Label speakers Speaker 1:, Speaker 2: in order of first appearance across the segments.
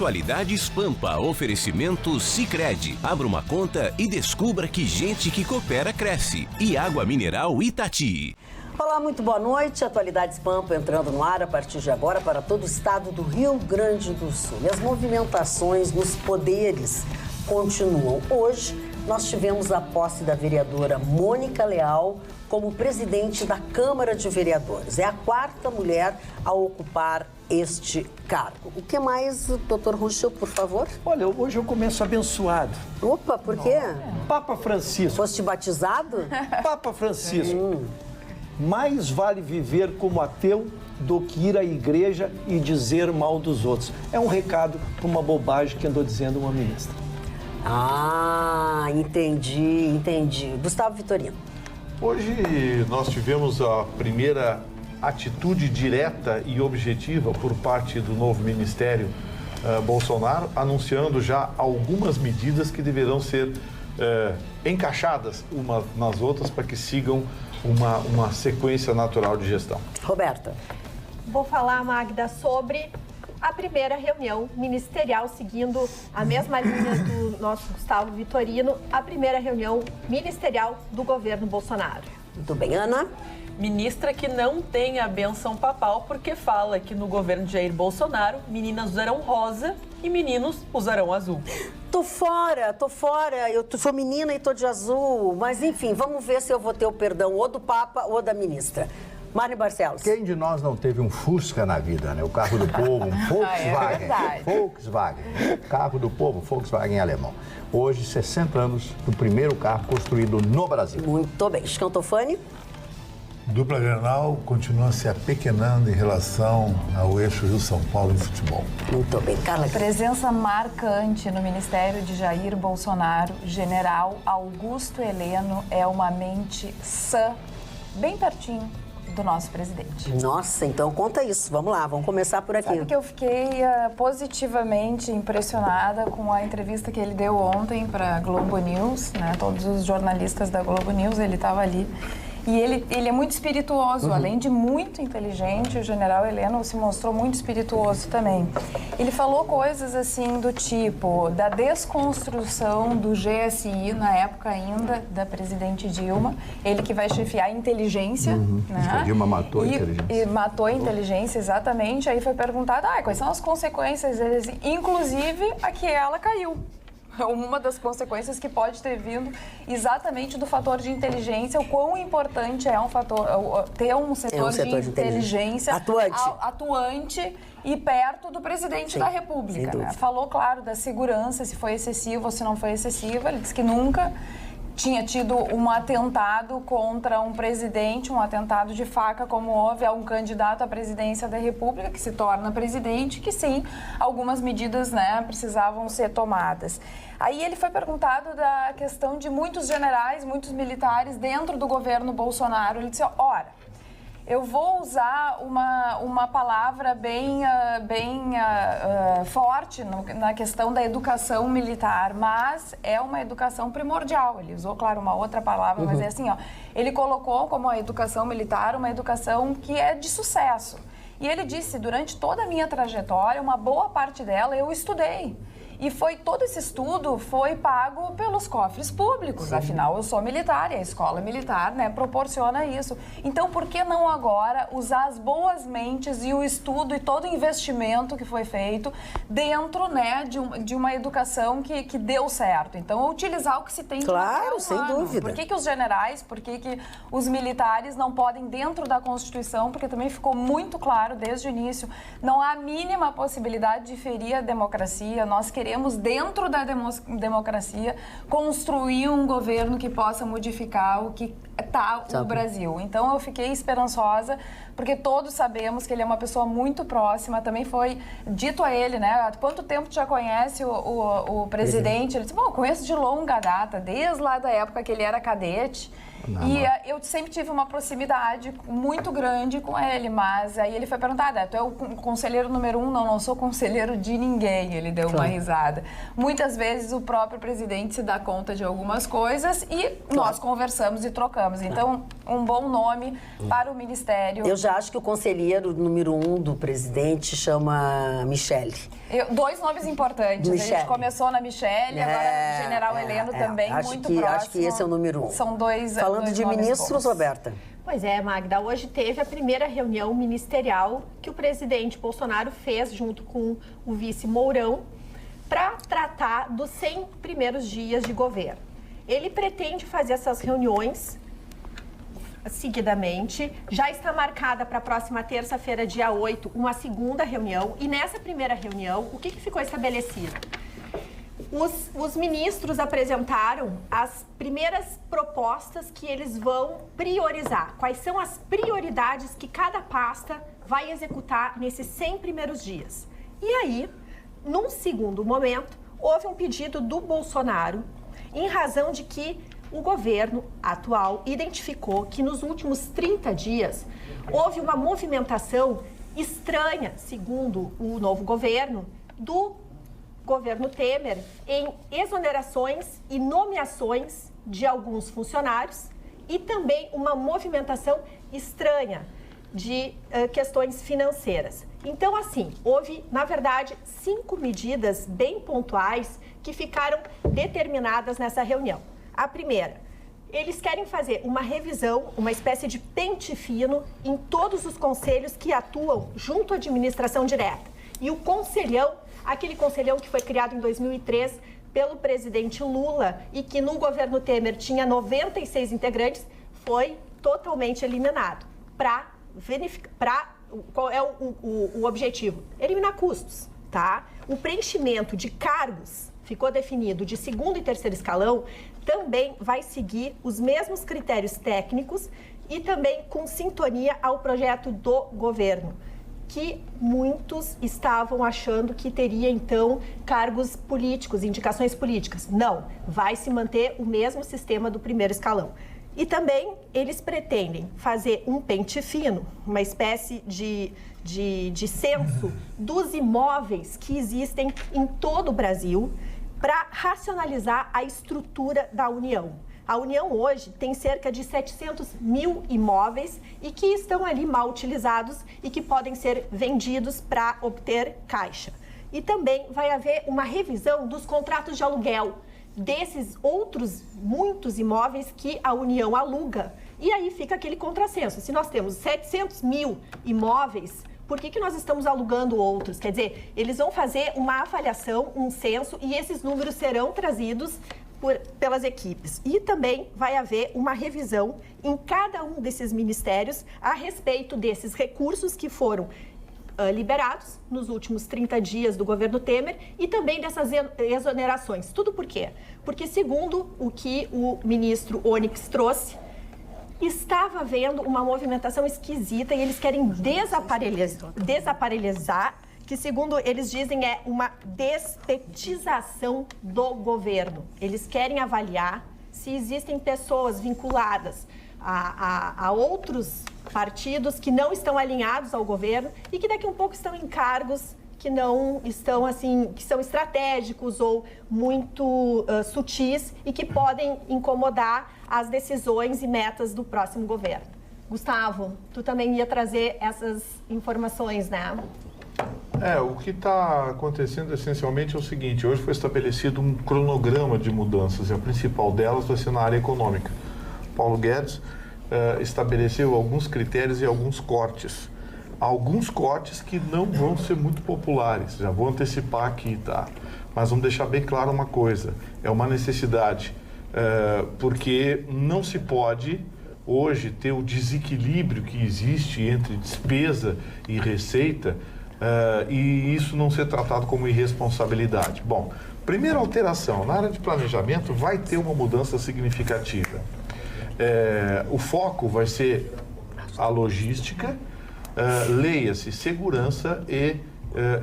Speaker 1: Atualidades Pampa, oferecimento Sicredi. Abra uma conta e descubra que gente que coopera cresce. E água mineral Itati.
Speaker 2: Olá, muito boa noite. Atualidades Pampa entrando no ar a partir de agora para todo o estado do Rio Grande do Sul. E as movimentações nos poderes continuam. Hoje, nós tivemos a posse da vereadora Mônica Leal como presidente da Câmara de Vereadores. É a quarta mulher a ocupar este cargo. O que mais, doutor Ruschel, por favor?
Speaker 3: Olha, hoje eu começo abençoado.
Speaker 2: Opa, por quê?
Speaker 3: Papa Francisco.
Speaker 2: Foste batizado?
Speaker 3: Papa Francisco. Mais vale viver como ateu do que ir à igreja e dizer mal dos outros. É um recado para uma bobagem que andou dizendo uma ministra.
Speaker 2: Ah, entendi. Gustavo Vitorino.
Speaker 4: Hoje nós tivemos a primeira atitude direta e objetiva por parte do novo Ministério Bolsonaro, anunciando já algumas medidas que deverão ser encaixadas umas nas outras para que sigam uma sequência natural de gestão.
Speaker 2: Roberta.
Speaker 5: Vou falar, Magda, sobre a primeira reunião ministerial, seguindo a mesma linha do nosso Gustavo Vitorino, a primeira reunião ministerial do governo Bolsonaro.
Speaker 2: Muito bem, Ana.
Speaker 6: Ministra que não tem a benção papal porque fala que no governo de Jair Bolsonaro, meninas usarão rosa e meninos usarão azul.
Speaker 2: Tô fora. Eu sou menina e tô de azul. Mas, enfim, vamos ver se eu vou ter o perdão ou do Papa ou da ministra. Mário Barcelos.
Speaker 7: Quem de nós não teve um Fusca na vida, né? O carro do povo, um Volkswagen. Volkswagen. Carro do povo, Volkswagen alemão. Hoje, 60 anos do primeiro carro construído no Brasil.
Speaker 2: Muito bem. Scantofani.
Speaker 8: Dupla Grenal continua se apequenando em relação ao eixo Rio-São Paulo em futebol.
Speaker 2: Muito bem. Carla.
Speaker 9: Presença marcante no Ministério de Jair Bolsonaro. General Augusto Heleno é uma mente sã, bem pertinho do nosso presidente.
Speaker 2: Nossa, então conta isso. Vamos lá, vamos começar por aqui.
Speaker 9: Sabe que eu fiquei positivamente impressionada com a entrevista que ele deu ontem para Globo News, né? Todos os jornalistas da Globo News, ele estava ali. E ele é muito espirituoso, além de muito inteligente, o general Heleno se mostrou muito espirituoso também. Ele falou coisas assim do tipo da desconstrução do GSI, na época ainda da presidente Dilma, ele que vai chefiar a inteligência, né?
Speaker 7: A Dilma matou a inteligência.
Speaker 9: E matou a inteligência, exatamente. Aí foi perguntado, quais são as consequências, inclusive a que ela caiu. Uma das consequências que pode ter vindo exatamente do fator de inteligência, o quão importante é ter um setor de inteligência atuante e perto do presidente da República. Né? Falou, claro, da segurança, se foi excessivo ou se não foi excessivo. Ele disse que nunca tinha tido um atentado contra um presidente, um atentado de faca, como houve a um candidato à presidência da República, que se torna presidente, que sim, algumas medidas, né, precisavam ser tomadas. Aí ele foi perguntado da questão de muitos generais, muitos militares dentro do governo Bolsonaro. Ele disse, eu vou usar uma palavra bem forte na questão da educação militar, mas é uma educação primordial. Ele usou, claro, uma outra palavra, mas é assim, ele colocou como a educação militar uma educação que é de sucesso. E ele disse, durante toda a minha trajetória, uma boa parte dela eu estudei. E todo esse estudo foi pago pelos cofres públicos. Sim. Afinal, eu sou militar e a escola militar, né, proporciona isso. Então, por que não agora usar as boas mentes e o estudo e todo o investimento que foi feito dentro, né, de uma educação que deu certo? Então, utilizar o que se tem de
Speaker 2: Claro, sem dúvida.
Speaker 9: Por que os generais, por que os militares não podem dentro da Constituição? Porque também ficou muito claro desde o início, não há a mínima possibilidade de ferir a democracia. Nós queremos, dentro da democracia, construir um governo que possa modificar o que está o Brasil. Então, eu fiquei esperançosa, porque todos sabemos que ele é uma pessoa muito próxima. Também foi dito a ele, né? Há quanto tempo tu já conhece o presidente? Ele disse, eu conheço de longa data, desde lá da época que ele era cadete. E eu sempre tive uma proximidade muito grande com ele, mas aí ele foi perguntado, tu é o conselheiro número 1? Não sou conselheiro de ninguém, ele deu uma risada. Muitas vezes o próprio presidente se dá conta de algumas coisas e nós conversamos e trocamos. Então, um bom nome para o Ministério.
Speaker 2: Eu já acho que o conselheiro número 1 do presidente chama Michele.
Speaker 9: 2 nomes importantes.
Speaker 2: Michele.
Speaker 9: A gente começou na Michele, agora o general Heleno também, muito próximo.
Speaker 2: Acho que esse é o número 1.
Speaker 9: São dois.
Speaker 2: Falando de ministros, Roberta.
Speaker 5: Pois é, Magda, hoje teve a primeira reunião ministerial que o presidente Bolsonaro fez junto com o vice Mourão para tratar dos 100 primeiros dias de governo. Ele pretende fazer essas reuniões seguidamente. Já está marcada para a próxima terça-feira, dia 8, uma segunda reunião. E nessa primeira reunião, o que ficou estabelecido? Os ministros apresentaram as primeiras propostas que eles vão priorizar. Quais são as prioridades que cada pasta vai executar nesses 100 primeiros dias. E aí, num segundo momento, houve um pedido do Bolsonaro, em razão de que o governo atual identificou que nos últimos 30 dias houve uma movimentação estranha, segundo o novo governo, do governo Temer em exonerações e nomeações de alguns funcionários e também uma movimentação estranha de questões financeiras. Então, assim, houve, na verdade, 5 medidas bem pontuais que ficaram determinadas nessa reunião. A primeira, eles querem fazer uma revisão, uma espécie de pente fino em todos os conselhos que atuam junto à administração direta. E o conselhão, aquele conselhão que foi criado em 2003 pelo presidente Lula e que no governo Temer tinha 96 integrantes, foi totalmente eliminado. Qual é o objetivo? Eliminar custos, tá? O preenchimento de cargos ficou definido de segundo e terceiro escalão, também vai seguir os mesmos critérios técnicos e também com sintonia ao projeto do governo, que muitos estavam achando que teria, então, cargos políticos, indicações políticas. Não, vai se manter o mesmo sistema do primeiro escalão. E também eles pretendem fazer um pente fino, uma espécie de censo dos imóveis que existem em todo o Brasil para racionalizar a estrutura da União. A União hoje tem cerca de 700 mil imóveis e que estão ali mal utilizados e que podem ser vendidos para obter caixa. E também vai haver uma revisão dos contratos de aluguel desses outros muitos imóveis que a União aluga. E aí fica aquele contrassenso. Se nós temos 700 mil imóveis, por que nós estamos alugando outros? Quer dizer, eles vão fazer uma avaliação, um censo, e esses números serão trazidos pelas equipes. E também vai haver uma revisão em cada um desses ministérios a respeito desses recursos que foram liberados nos últimos 30 dias do governo Temer e também dessas exonerações. Tudo por quê? Porque, segundo o que o ministro Onyx trouxe, estava havendo uma movimentação esquisita e eles querem desaparelhar, que, segundo eles dizem, é uma despetização do governo. Eles querem avaliar se existem pessoas vinculadas a outros partidos que não estão alinhados ao governo e que daqui a um pouco estão em cargos que não estão, assim, que são estratégicos ou muito sutis e que podem incomodar as decisões e metas do próximo governo. Gustavo, tu também ia trazer essas informações, né?
Speaker 4: O que está acontecendo essencialmente é o seguinte: hoje foi estabelecido um cronograma de mudanças e a principal delas vai ser na área econômica. Paulo Guedes estabeleceu alguns critérios e alguns cortes. Alguns cortes que não vão ser muito populares, já vou antecipar aqui, tá? Mas vamos deixar bem claro uma coisa: é uma necessidade, porque não se pode hoje ter o desequilíbrio que existe entre despesa e receita e isso não ser tratado como irresponsabilidade. Bom, primeira alteração, na área de planejamento vai ter uma mudança significativa. O foco vai ser a logística, leia-se segurança e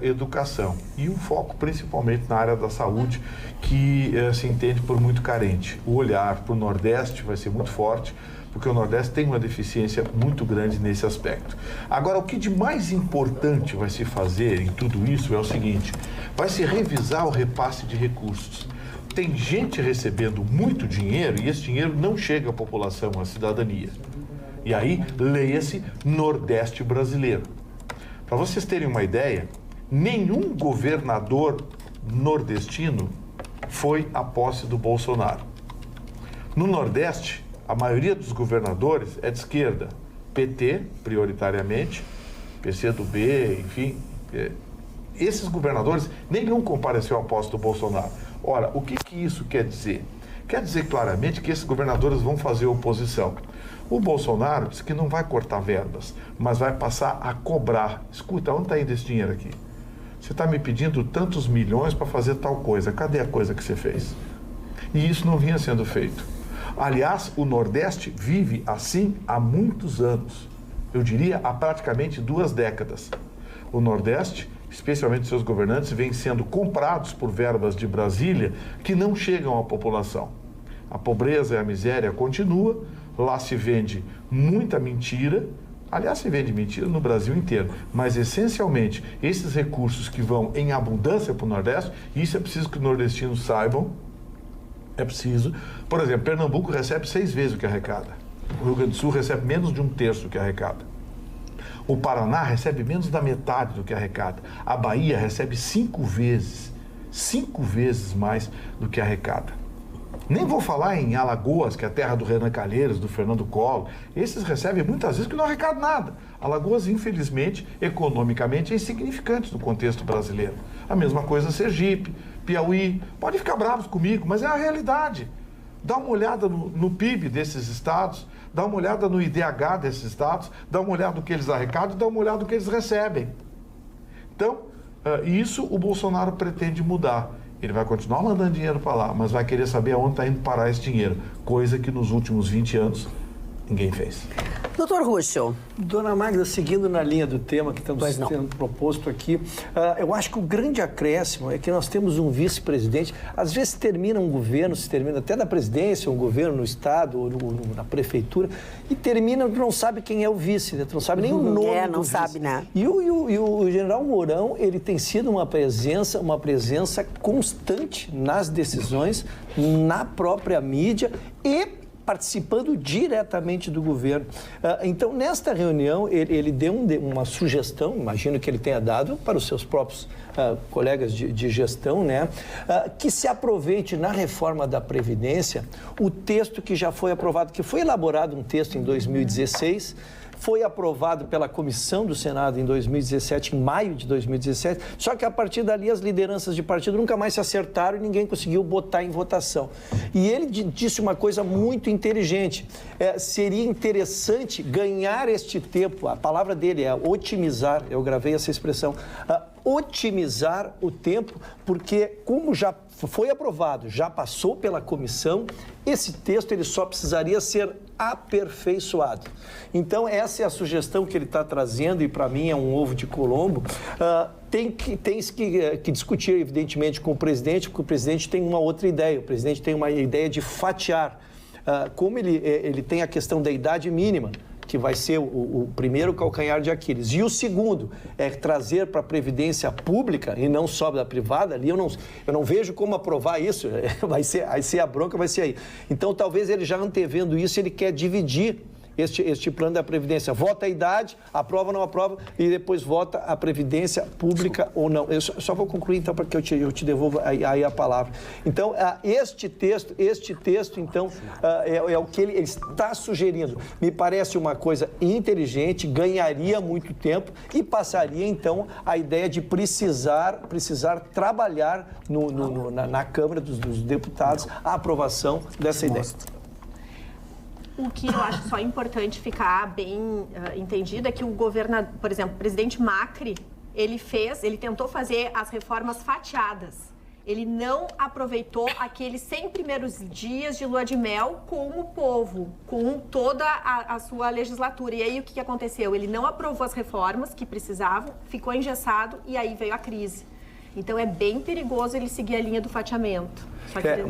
Speaker 4: educação. E um foco principalmente na área da saúde, que se entende por muito carente. O olhar para o Nordeste vai ser muito forte, porque o Nordeste tem uma deficiência muito grande nesse aspecto. Agora, o que de mais importante vai se fazer em tudo isso é o seguinte: vai se revisar o repasse de recursos. Tem gente recebendo muito dinheiro e esse dinheiro não chega à população, à cidadania. E aí, leia-se Nordeste brasileiro. Para vocês terem uma ideia, nenhum governador nordestino foi à posse do Bolsonaro. No Nordeste, a maioria dos governadores é de esquerda, PT, prioritariamente, PCdoB, enfim. Esses governadores, nenhum compareceu à posse do Bolsonaro. Ora, o que isso quer dizer? Quer dizer claramente que esses governadores vão fazer oposição. O Bolsonaro disse que não vai cortar verbas, mas vai passar a cobrar. Escuta, onde está indo esse dinheiro aqui? Você está me pedindo tantos milhões para fazer tal coisa. Cadê a coisa que você fez? E isso não vinha sendo feito. Aliás, o Nordeste vive assim há muitos anos. Eu diria há praticamente 2 décadas. O Nordeste, especialmente seus governantes, vêm sendo comprados por verbas de Brasília que não chegam à população. A pobreza e a miséria continuam, lá se vende muita mentira, aliás, se vende mentira no Brasil inteiro, mas essencialmente esses recursos que vão em abundância para o Nordeste, isso é preciso que os nordestinos saibam, é preciso. Por exemplo, Pernambuco recebe 6 vezes o que arrecada, o Rio Grande do Sul recebe menos de 1/3 do que arrecada. O Paraná recebe menos da metade do que arrecada. A Bahia recebe 5 vezes mais do que arrecada. Nem vou falar em Alagoas, que é a terra do Renan Calheiros, do Fernando Collor. Esses recebem muitas vezes que não arrecadam nada. Alagoas, infelizmente, economicamente, é insignificante no contexto brasileiro. A mesma coisa Sergipe, Piauí. Pode ficar bravos comigo, mas é a realidade. Dá uma olhada no PIB desses estados, dá uma olhada no IDH desses estados, dá uma olhada no que eles arrecadam e dá uma olhada no que eles recebem. Então, isso o Bolsonaro pretende mudar. Ele vai continuar mandando dinheiro para lá, mas vai querer saber aonde está indo parar esse dinheiro, coisa que nos últimos 20 anos ninguém fez.
Speaker 2: Doutor Ruschel.
Speaker 3: Dona Magda, seguindo na linha do tema que estamos sendo proposto aqui, eu acho que o grande acréscimo é que nós temos um vice-presidente. Às vezes termina um governo, se termina até na presidência, um governo no estado ou na prefeitura, e termina, não sabe quem é o vice, né? Tu não sabe nem o nome do
Speaker 2: não
Speaker 3: vice.
Speaker 2: sabe, né?
Speaker 3: E o general Mourão, ele tem sido uma presença constante nas decisões, na própria mídia e participando diretamente do governo. Então, nesta reunião, ele deu uma sugestão, imagino que ele tenha dado para os seus próprios colegas de gestão, né? Que se aproveite na reforma da Previdência o texto que já foi aprovado, que foi elaborado um texto em 2016, foi aprovado pela comissão do Senado em 2017, em maio de 2017, só que a partir dali as lideranças de partido nunca mais se acertaram e ninguém conseguiu botar em votação. E ele disse uma coisa muito inteligente, seria interessante ganhar este tempo, a palavra dele é otimizar, eu gravei essa expressão, otimizar o tempo, porque como já foi aprovado, já passou pela comissão, esse texto ele só precisaria ser aperfeiçoado. Então, essa é a sugestão que ele está trazendo, e para mim é um ovo de Colombo. Tem que discutir, evidentemente, com o presidente, porque o presidente tem uma outra ideia. O presidente tem uma ideia de fatiar. Como ele tem a questão da idade mínima, que vai ser o primeiro calcanhar de Aquiles. E o segundo é trazer para a Previdência Pública, e não só da privada, ali eu não vejo como aprovar isso, vai ser a bronca, vai ser aí. Então, talvez ele já antevendo isso, ele quer dividir este plano da Previdência. Vota a idade, aprova ou não aprova, e depois vota a Previdência Pública ou não. Eu só vou concluir, então, para que eu te devolvo aí a palavra. Então, este texto, então, é o que ele está sugerindo. Me parece uma coisa inteligente, ganharia muito tempo e passaria, então, a ideia de precisar trabalhar na Câmara dos Deputados a aprovação dessa ideia.
Speaker 5: O que eu acho só importante ficar bem entendido é que o governador, por exemplo, o presidente Macri, ele tentou fazer as reformas fatiadas. ele não aproveitou aqueles 100 primeiros dias de lua de mel com o povo, com toda a sua legislatura. E aí o que aconteceu? Ele não aprovou as reformas que precisavam, ficou engessado e aí veio a crise. Então é bem perigoso ele seguir a linha do fatiamento.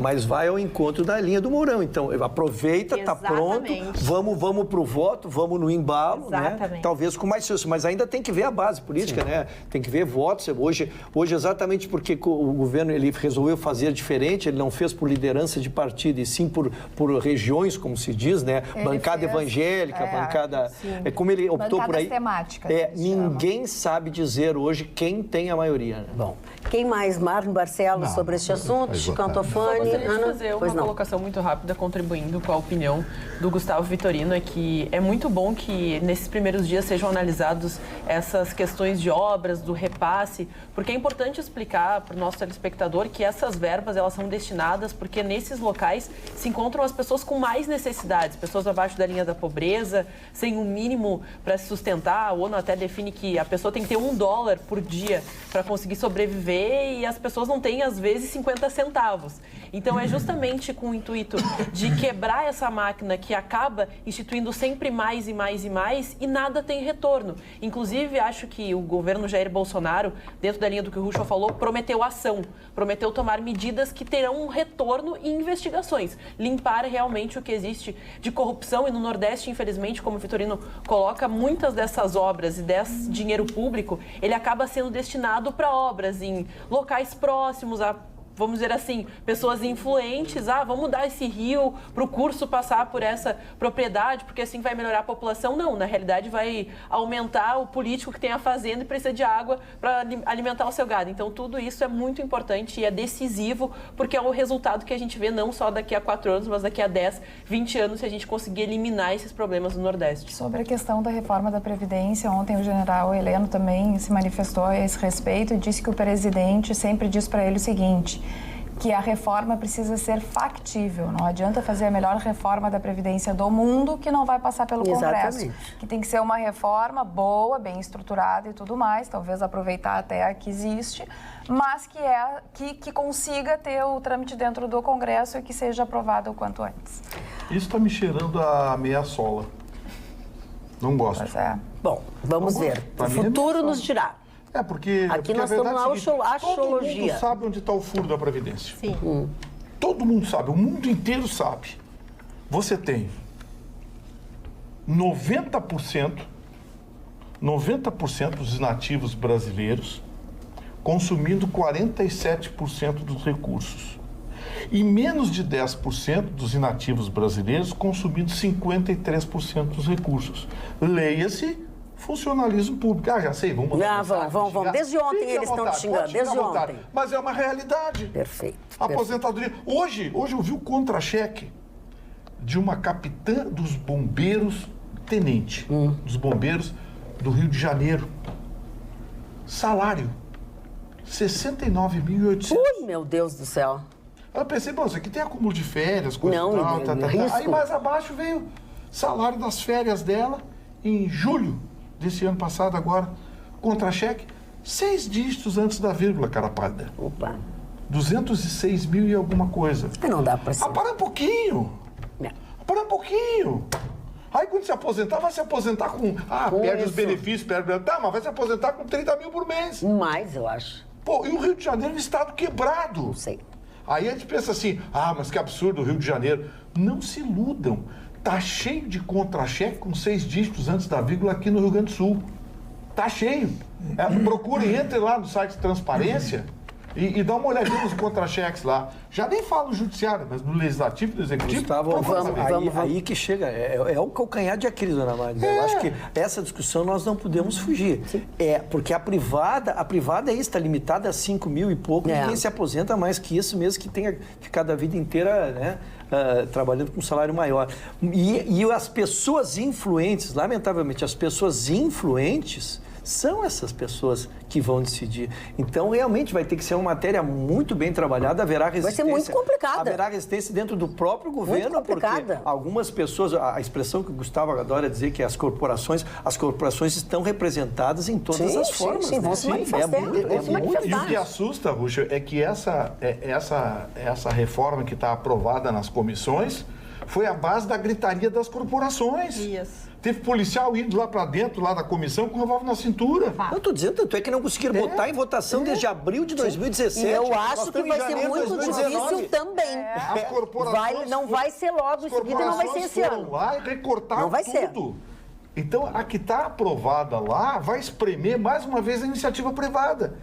Speaker 3: Mas vai ao encontro da linha do Mourão. Então, aproveita, está pronto, vamos para o voto, vamos no embalo, né? Talvez com mais sucesso, mas ainda tem que ver a base política, né? Tem que ver votos. Hoje exatamente porque o governo ele resolveu fazer diferente, ele não fez por liderança de partido, e sim por regiões, como se diz, né? Bancada evangélica, bancada... como ele optou por aí.
Speaker 9: Temáticas,
Speaker 3: ninguém sabe dizer hoje quem tem a maioria. Né?
Speaker 2: Bom, quem mais? Marlon Barcelos sobre este assunto? Cantofani,
Speaker 6: Gostaria de fazer uma colocação muito rápida, contribuindo com a opinião do Gustavo Vitorino, é que é muito bom que nesses primeiros dias sejam analisados essas questões de obras, do repasse, porque é importante explicar para o nosso telespectador que essas verbas elas são destinadas porque nesses locais se encontram as pessoas com mais necessidades, pessoas abaixo da linha da pobreza, sem um mínimo para se sustentar. A ONU até define que a pessoa tem que ter $1 por dia para conseguir sobreviver e as pessoas não têm, às vezes, 50 centavos. Então, é justamente com o intuito de quebrar essa máquina que acaba instituindo sempre mais e mais e mais e nada tem retorno. Inclusive, acho que o governo Jair Bolsonaro, dentro da linha do que o Ruschel falou, prometeu ação, prometeu tomar medidas que terão um retorno e investigações, limpar realmente o que existe de corrupção. E no Nordeste, infelizmente, como o Vitorino coloca, muitas dessas obras e desse dinheiro público, ele acaba sendo destinado para obras em locais próximos a, vamos dizer assim, pessoas influentes. Vamos dar esse rio para o curso passar por essa propriedade, porque assim vai melhorar a população. Não, na realidade vai aumentar o político que tem a fazenda e precisa de água para alimentar o seu gado. Então tudo isso é muito importante e é decisivo, porque é o resultado que a gente vê não só daqui a 4 anos, mas daqui a 10, 20 anos, se a gente conseguir eliminar esses problemas no Nordeste.
Speaker 9: Sobre a questão da reforma da Previdência, ontem o general Heleno também se manifestou a esse respeito e disse que o presidente sempre diz para ele o seguinte, que a reforma precisa ser factível. Não adianta fazer a melhor reforma da Previdência do mundo que não vai passar pelo Congresso. Que tem que ser uma reforma boa, bem estruturada e tudo mais, talvez aproveitar até a que existe, mas que consiga ter o trâmite dentro do Congresso e que seja aprovado o quanto antes.
Speaker 4: Isso está me cheirando a meia sola. Não gosto.
Speaker 9: Pois é.
Speaker 2: Bom, vamos ver. O futuro nos dirá.
Speaker 4: Porque
Speaker 2: aqui nós estamos na astrologia.
Speaker 4: Todo mundo sabe onde está o furo da Previdência.
Speaker 5: Sim.
Speaker 4: Todo mundo sabe, o mundo inteiro sabe. Você tem 90% dos nativos brasileiros consumindo 47% dos recursos. E menos de 10% dos inativos brasileiros consumindo 53% dos recursos. Leia-se funcionalismo público. Já sei, vamos lá.
Speaker 2: Vamos. Desde ontem eles estão te xingando, desde ontem.
Speaker 4: Mas é uma realidade.
Speaker 2: Perfeito.
Speaker 4: Aposentadoria. Hoje eu vi o contra-cheque de uma capitã dos bombeiros, tenente, dos bombeiros do Rio de Janeiro. Salário, 69.800.
Speaker 2: Ui, meu Deus do céu.
Speaker 4: Eu pensei, isso aqui tem acúmulo de férias, coisa
Speaker 2: tal.
Speaker 4: Aí mais abaixo veio salário das férias dela em julho desse ano passado, agora, contra-cheque, 6 dígitos antes da vírgula, cara pálida.
Speaker 2: Opa.
Speaker 4: 206 mil e alguma coisa.
Speaker 2: Não dá pra ser.
Speaker 4: Para um pouquinho. Para um pouquinho. Aí quando se aposentar, vai se aposentar com... perde os benefícios, mas vai se aposentar com 30 mil por mês.
Speaker 2: Mais, eu acho.
Speaker 4: E o Rio de Janeiro é um estado quebrado.
Speaker 2: Não sei.
Speaker 4: Aí a gente pensa assim, mas que absurdo o Rio de Janeiro. Não se iludam. Tá cheio de contra-cheque com 6 dígitos antes da vírgula aqui no Rio Grande do Sul. Tá cheio. Procurem, entre lá no site de Transparência e dá uma olhadinha nos contra-cheques lá. Já nem falo no judiciário, mas no legislativo, no executivo.
Speaker 3: Gustavo, aí que chega. É o calcanhar de Aquiles, dona Magda. Eu acho que essa discussão nós não podemos fugir. Porque a privada é isso, está limitada a 5 mil e pouco. Ninguém se aposenta mais que isso, mesmo que tenha ficado a vida inteira, né? Trabalhando com um salário maior. E as pessoas influentes, lamentavelmente, as pessoas influentes São essas pessoas que vão decidir. Então, realmente vai ter que ser uma matéria muito bem trabalhada, haverá resistência.
Speaker 2: Vai ser muito complicada.
Speaker 3: Haverá resistência dentro do próprio governo, porque algumas pessoas, a expressão que o Gustavo adora dizer que as corporações estão representadas em todas as formas.
Speaker 2: Sim, vão se manifestar.
Speaker 4: E o que assusta, Ruxa, é que essa reforma que está aprovada nas comissões foi a base da gritaria das corporações.
Speaker 5: Isso.
Speaker 4: Teve policial indo lá para dentro, lá da comissão, com o revólver na cintura.
Speaker 3: Eu estou dizendo, tanto é que não conseguiram botar em votação desde abril de 2017.
Speaker 2: E eu acho que vai ser muito difícil também.
Speaker 4: As corporações
Speaker 2: não vai ser logo em seguida, não vai ser esse ano.
Speaker 4: Lá e recortaram tudo.
Speaker 2: Ser.
Speaker 4: Então, a que está aprovada lá vai espremer mais uma vez a iniciativa privada.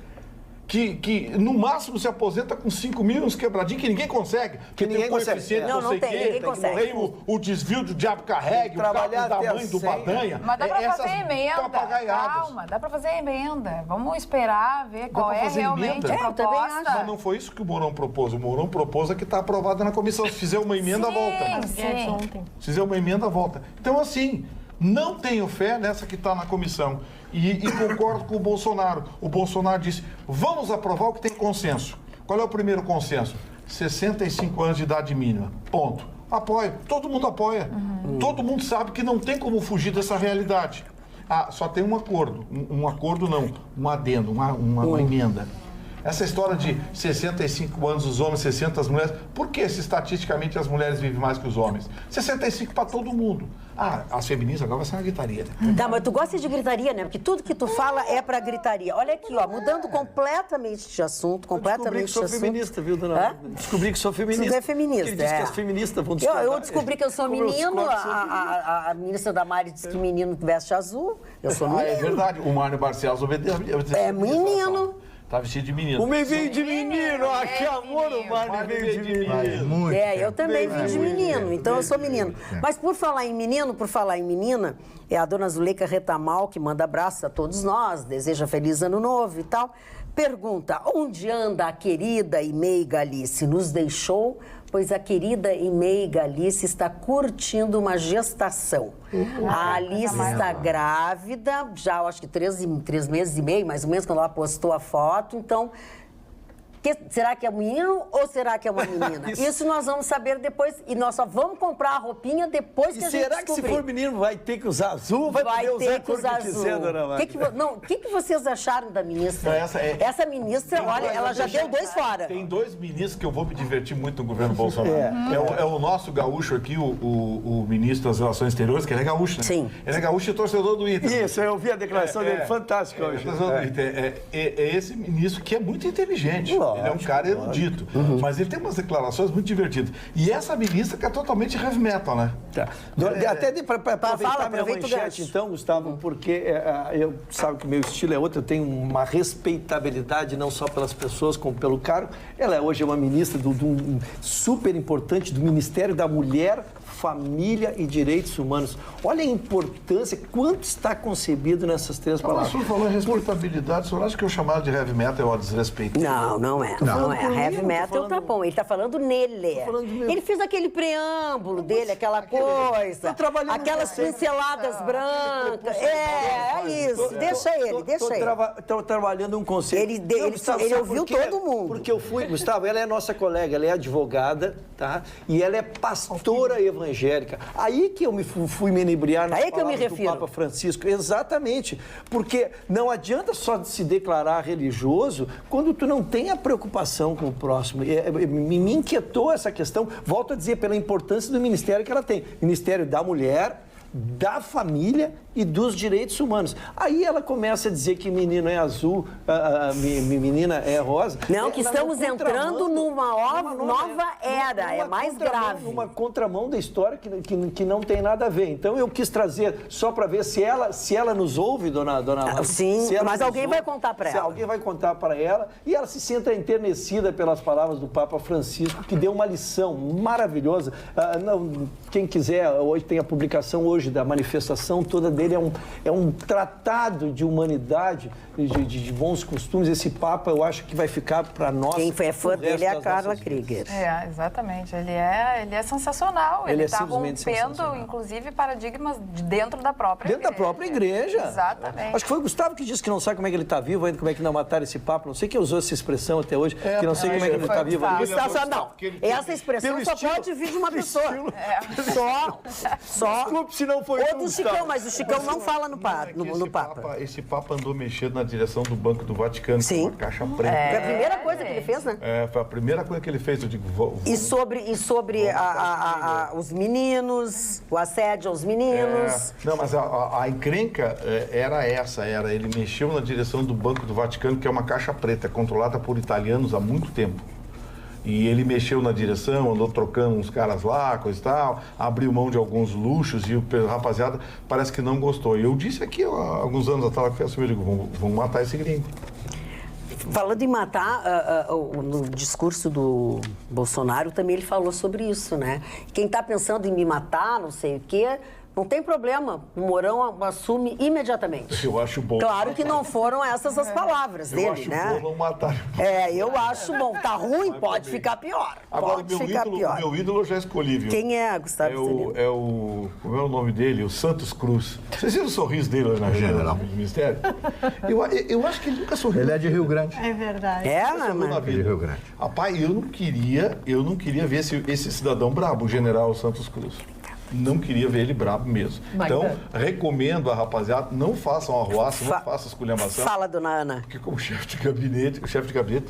Speaker 4: Que no máximo se aposenta com 5 mil, uns quebradinhos, que ninguém consegue.
Speaker 3: Que ninguém consegue.
Speaker 2: Não tem, ninguém consegue.
Speaker 4: Tem o desvio do diabo carregue, o
Speaker 3: trabalhar
Speaker 4: da mãe do Badanha.
Speaker 9: Mas dá pra fazer emenda. Calma, dá pra fazer emenda. Vamos esperar, ver qual é realmente a proposta.
Speaker 4: Mas não foi isso que o Mourão propôs. O Mourão propôs a que está aprovada na comissão. Se fizer uma emenda, volta.
Speaker 9: Sim.
Speaker 4: Se fizer uma emenda, volta. Então, assim, não tenho fé nessa que está na comissão. E concordo com o Bolsonaro. O Bolsonaro disse, vamos aprovar o que tem consenso. Qual é o primeiro consenso? 65 anos de idade mínima. Ponto. Apoio. Todo mundo apoia. Todo mundo sabe que não tem como fugir dessa realidade. Ah, só tem um acordo. Um acordo não, um adendo, uma emenda. Essa história de 65 anos os homens, 60 as mulheres. Por que se estatisticamente as mulheres vivem mais que os homens? 65 para todo mundo. Ah, as feministas agora vai ser uma gritaria.
Speaker 2: Tá, mas tu gosta de gritaria, né? Porque tudo que tu fala é pra gritaria. Olha aqui, ó, mudando completamente de assunto, completamente de assunto.
Speaker 3: Descobri que sou feminista, viu, dona? Descobri que sou feminista.
Speaker 2: Tu é feminista,
Speaker 3: Ele disse que as feministas vão discordar.
Speaker 2: Eu descobri que eu sou menino, a ministra Damares disse que menino veste azul, eu sou menino.
Speaker 4: É verdade, o Mário Barcelos obedeceu.
Speaker 2: É menino.
Speaker 4: Tá vestido de menino.
Speaker 3: O me veio de menino, que amor, o Mário veio de menino.
Speaker 2: Eu também vim de menino, então eu sou menino. Mas por falar em menino, por falar em menina, é a dona Zuleika Retamal, que manda abraço a todos nós, deseja feliz ano novo e tal. Pergunta, onde anda a querida Imei Galice? Nos deixou, pois a querida Imei Galice está curtindo uma gestação. A Alice está grávida, já acho que 3 meses e meio, mais ou menos, quando ela postou a foto. Então, será que é um menino ou será que é uma menina? Isso nós vamos saber depois. E nós só vamos comprar a roupinha depois que a gente
Speaker 3: descobrir. Será que se for menino vai ter que usar azul? Vai poder usar a cor que quiser, dona Magda?
Speaker 2: O que vocês acharam da ministra? Essa ministra, olha, ela já deu 2 fora.
Speaker 4: Tem 2 ministros que eu vou me divertir muito no governo Bolsonaro. É o nosso gaúcho aqui, o ministro das Relações Exteriores, que ele é gaúcho, né?
Speaker 2: Sim.
Speaker 4: Ele é gaúcho e torcedor do Inter.
Speaker 3: Isso, eu ouvi a declaração dele, fantástica hoje.
Speaker 4: É esse ministro que é muito inteligente. Ele é um cara erudito, mas ele tem umas declarações muito divertidas. E essa ministra que é totalmente heavy metal, né?
Speaker 3: Até para aproveitar minha manchete, então, Gustavo, porque eu sabe que o meu estilo é outro, eu tenho uma respeitabilidade não só pelas pessoas, como pelo cargo. Ela hoje é uma ministra super importante do Ministério da Mulher, Família e Direitos Humanos. Olha a importância, quanto está concebido nessas 3 palavras.
Speaker 4: O senhor falou em respeitabilidade, o senhor acha que eu chamar de heavy metal é uma desrespeito?
Speaker 2: Não é. Heavy metal tá bom, ele tá falando nele. Ele fez aquele preâmbulo dele, aquela coisa, aquelas pinceladas brancas. É isso, deixa ele.
Speaker 3: Estou trabalhando um conceito.
Speaker 2: Ele ouviu todo mundo.
Speaker 3: Porque eu fui, Gustavo, ela é nossa colega, ela é advogada, tá? E ela é pastora evangélica. Aí que eu fui me inebriar nas palavras do Papa Francisco. Exatamente. Porque não adianta só se declarar religioso quando tu não tem a preocupação com o próximo. Me inquietou essa questão, volto a dizer, pela importância do ministério que ela tem. Ministério da Mulher, da Família e dos Direitos Humanos. Aí ela começa a dizer que menino é azul, menina é rosa.
Speaker 2: Não, que estamos entrando numa nova era, é mais grave.
Speaker 3: Uma contramão da história que não tem nada a ver. Então eu quis trazer só para ver se ela nos ouve, dona Magda.
Speaker 2: Sim, mas alguém vai contar para ela.
Speaker 3: Alguém vai contar para ela e ela se senta enternecida pelas palavras do Papa Francisco, que deu uma lição maravilhosa. Quem quiser, hoje tem a publicação hoje hoje, da manifestação toda dele, é um tratado de humanidade, de bons costumes. Esse Papa, eu acho que vai ficar para nós.
Speaker 2: Quem foi fã dele é a Carla Krieger.
Speaker 9: Exatamente. Ele é sensacional. Ele está rompendo, inclusive, paradigmas dentro da própria igreja.
Speaker 3: Dentro da própria igreja.
Speaker 9: Exatamente.
Speaker 3: Acho que foi o Gustavo que disse que não sabe como é que ele está vivo ainda, como é que não mataram esse Papa. Não sei quem usou essa expressão até hoje, que não sei como é que ele está vivo.
Speaker 2: Não, essa expressão só pode vir de uma pessoa. Só.
Speaker 3: Desculpe se não foi
Speaker 2: ou do Chicão, mas o Chicão não fala no Papa.
Speaker 4: Esse Papa andou mexendo na direção do Banco do Vaticano, com uma caixa preta.
Speaker 2: Foi a primeira coisa que ele fez, né?
Speaker 4: Foi a primeira coisa que ele fez, eu digo...
Speaker 2: E sobre os meninos, o assédio aos meninos.
Speaker 4: Não, mas a encrenca era ele mexeu na direção do Banco do Vaticano, que é uma caixa preta, controlada por italianos há muito tempo. E ele mexeu na direção, andou trocando uns caras lá, coisa e tal, abriu mão de alguns luxos e o rapaziada parece que não gostou. E eu disse aqui, há alguns anos atrás, que eu digo, vamos matar esse gringo.
Speaker 2: Falando em matar, no discurso do Bolsonaro também ele falou sobre isso, né? Quem está pensando em me matar, não sei o quê... Não tem problema, o Mourão assume imediatamente.
Speaker 4: Eu acho bom.
Speaker 2: Claro que não foram essas as palavras dele,
Speaker 4: acho
Speaker 2: né?
Speaker 4: Bom não matar.
Speaker 2: Eu acho bom. Tá ruim, pode ficar pior.
Speaker 4: Agora, meu ídolo eu já escolhi, viu?
Speaker 2: Quem é, Gustavo?
Speaker 4: Como é o nome dele? O Santos Cruz. Vocês viram o sorriso dele hoje na General do Ministério? Eu acho que ele nunca sorriu.
Speaker 7: Ele é de Rio Grande.
Speaker 5: É verdade.
Speaker 7: De Rio Grande.
Speaker 4: Rapaz, eu não queria ver esse cidadão brabo, o general Santos Cruz. Não queria ver ele brabo mesmo. Então, recomendo a rapaziada, não façam arruaça, não façam esculhambação.
Speaker 2: Fala, dona Ana.
Speaker 4: Porque como chefe de gabinete,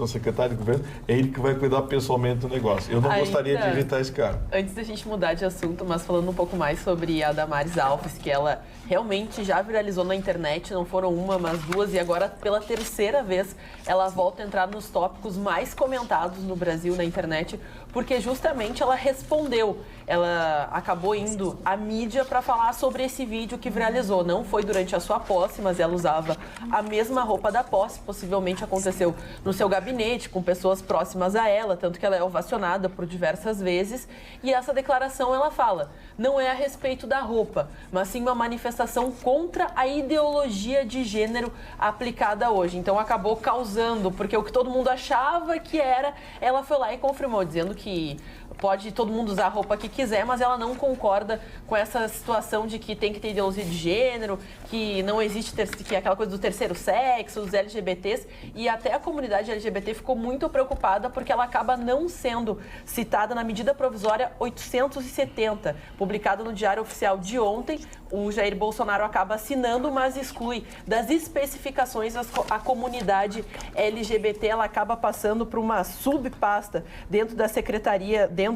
Speaker 4: o secretário de governo, é ele que vai cuidar pessoalmente do negócio. Eu não gostaria de irritar esse cara.
Speaker 6: Antes da gente mudar de assunto, mas falando um pouco mais sobre a Damares Alves, que ela realmente já viralizou na internet, não foram uma, mas duas, e agora pela terceira vez ela volta a entrar nos tópicos mais comentados no Brasil, na internet, porque justamente ela respondeu. Ela acabou indo à mídia para falar sobre esse vídeo que viralizou. Não foi durante a sua posse, mas ela usava a mesma roupa da posse. Possivelmente aconteceu no seu gabinete, com pessoas próximas a ela, tanto que ela é ovacionada por diversas vezes. E essa declaração, ela fala, não é a respeito da roupa, mas sim uma manifestação contra a ideologia de gênero aplicada hoje. Então acabou causando, porque o que todo mundo achava que era, ela foi lá e confirmou, dizendo que pode todo mundo usar a roupa que quiser, mas ela não concorda com essa situação de que tem que ter ideologia de gênero, que não existe, que é aquela coisa do terceiro sexo, dos LGBTs, e até a comunidade LGBT ficou muito preocupada porque ela acaba não sendo citada na medida provisória 870, publicada no Diário Oficial de ontem. O Jair Bolsonaro acaba assinando, mas exclui das especificações a comunidade LGBT. Ela acaba passando por uma subpasta dentro da secretaria, dentro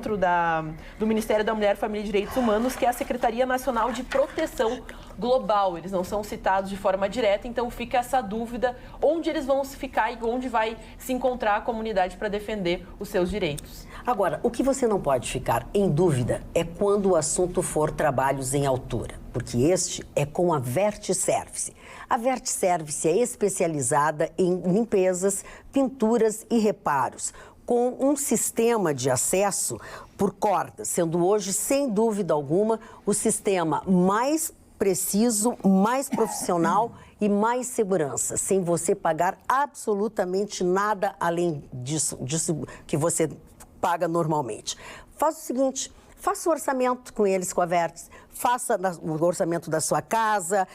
Speaker 6: do Ministério da Mulher, Família e Direitos Humanos, que é a Secretaria Nacional de Proteção Global. Eles não são citados de forma direta, então fica essa dúvida onde eles vão se ficar e onde vai se encontrar a comunidade para defender os seus direitos.
Speaker 2: Agora, o que você não pode ficar em dúvida é quando o assunto for trabalhos em altura, porque este é com a VertiService. A VertiService é especializada em limpezas, pinturas e reparos, com um sistema de acesso por corda, sendo hoje, sem dúvida alguma, o sistema mais preciso, mais profissional e mais segurança, sem você pagar absolutamente nada além disso que você paga normalmente. Faça o seguinte, faça o orçamento com eles, com a Vertis. Faça o orçamento da sua casa,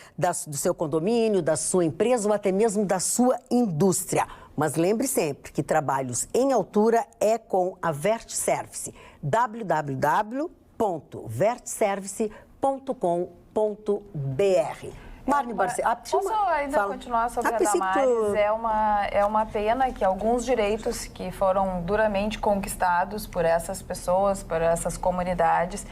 Speaker 2: do seu condomínio, da sua empresa ou até mesmo da sua indústria. Mas lembre sempre que trabalhos em altura é com a VertiService. www.vertiservice.com.br. Marne Barcelos.
Speaker 9: Posso ainda continuar sobre a Damares? É uma pena que alguns direitos que foram duramente conquistados por essas pessoas, por essas comunidades,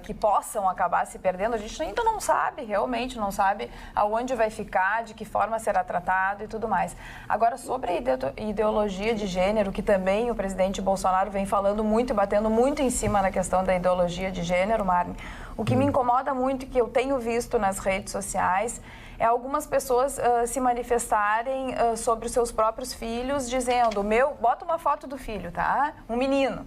Speaker 9: que possam acabar se perdendo. A gente ainda não sabe, realmente não sabe aonde vai ficar, de que forma será tratado e tudo mais. Agora, sobre a ideologia de gênero, que também o presidente Bolsonaro vem falando muito e batendo muito em cima na questão da ideologia de gênero, Marne, o que me incomoda muito, que eu tenho visto nas redes sociais, é algumas pessoas se manifestarem sobre os seus próprios filhos, dizendo, bota uma foto do filho, tá? Um menino.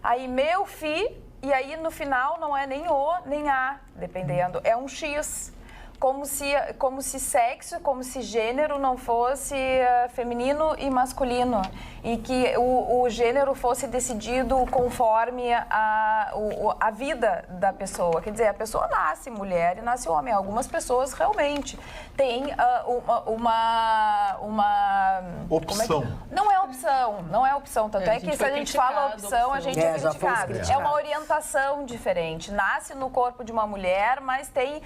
Speaker 9: Aí, meu filho E aí, no final, não é nem O, nem A, dependendo. É um X. Como se sexo, como se gênero não fosse feminino e masculino. E que o gênero fosse decidido conforme a vida da pessoa. Quer dizer, a pessoa nasce mulher e nasce homem. Algumas pessoas realmente têm uma
Speaker 4: opção.
Speaker 9: Não é opção. Tanto é que se a gente fala opção, a gente é criticado. É uma orientação diferente. Nasce no corpo de uma mulher, mas tem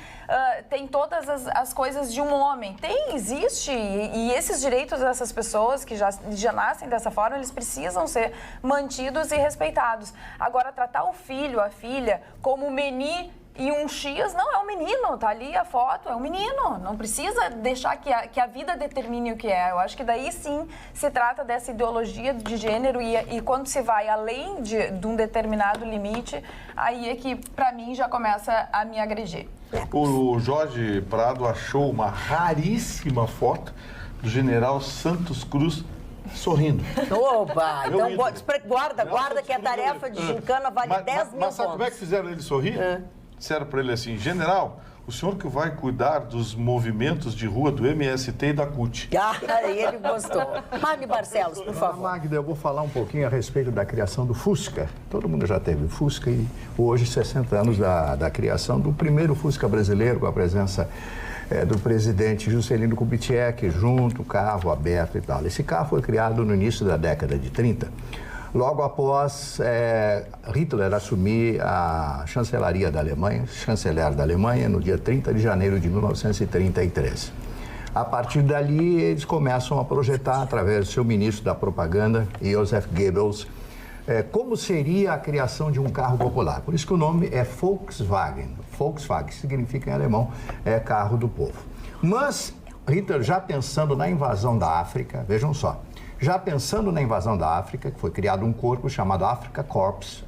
Speaker 9: todas as coisas de um homem. Existe. E esses direitos dessas pessoas que já nascem dessa forma, eles precisam ser mantidos e respeitados. Agora, tratar o filho, a filha, como meni e um X, não, é um menino, tá ali a foto, é um menino. Não precisa deixar que a vida determine o que é. Eu acho que daí sim se trata dessa ideologia de gênero e quando se vai além de um determinado limite, aí é que, pra mim, já começa a me agredir.
Speaker 4: O Jorge Prado achou uma raríssima foto do general Santos Cruz sorrindo.
Speaker 2: Oba! Então guarda que a tarefa de gincana vale 10 mil
Speaker 4: Mas sabe
Speaker 2: pontos.
Speaker 4: como é que fizeram ele sorrir? Disseram para ele assim, general, o senhor que vai cuidar dos movimentos de rua do MST e da CUT.
Speaker 2: Ele gostou. Magno Barcelos, por favor.
Speaker 7: Magda, eu vou falar um pouquinho a respeito da criação do Fusca. Todo mundo já teve o Fusca e hoje 60 anos da criação do primeiro Fusca brasileiro, com a presença do presidente Juscelino Kubitschek, junto, carro aberto e tal. Esse carro foi criado no início da década de 30, logo após Hitler assumir a chancelaria da Alemanha, chanceler da Alemanha, no dia 30 de janeiro de 1933. A partir dali, eles começam a projetar, através do seu ministro da propaganda, Joseph Goebbels, como seria a criação de um carro popular. Por isso que o nome é Volkswagen. Volkswagen significa em alemão carro do povo. Mas Hitler, já pensando na invasão da África, vejam só, já pensando na invasão da África, foi criado um corpo chamado Afrika Korps,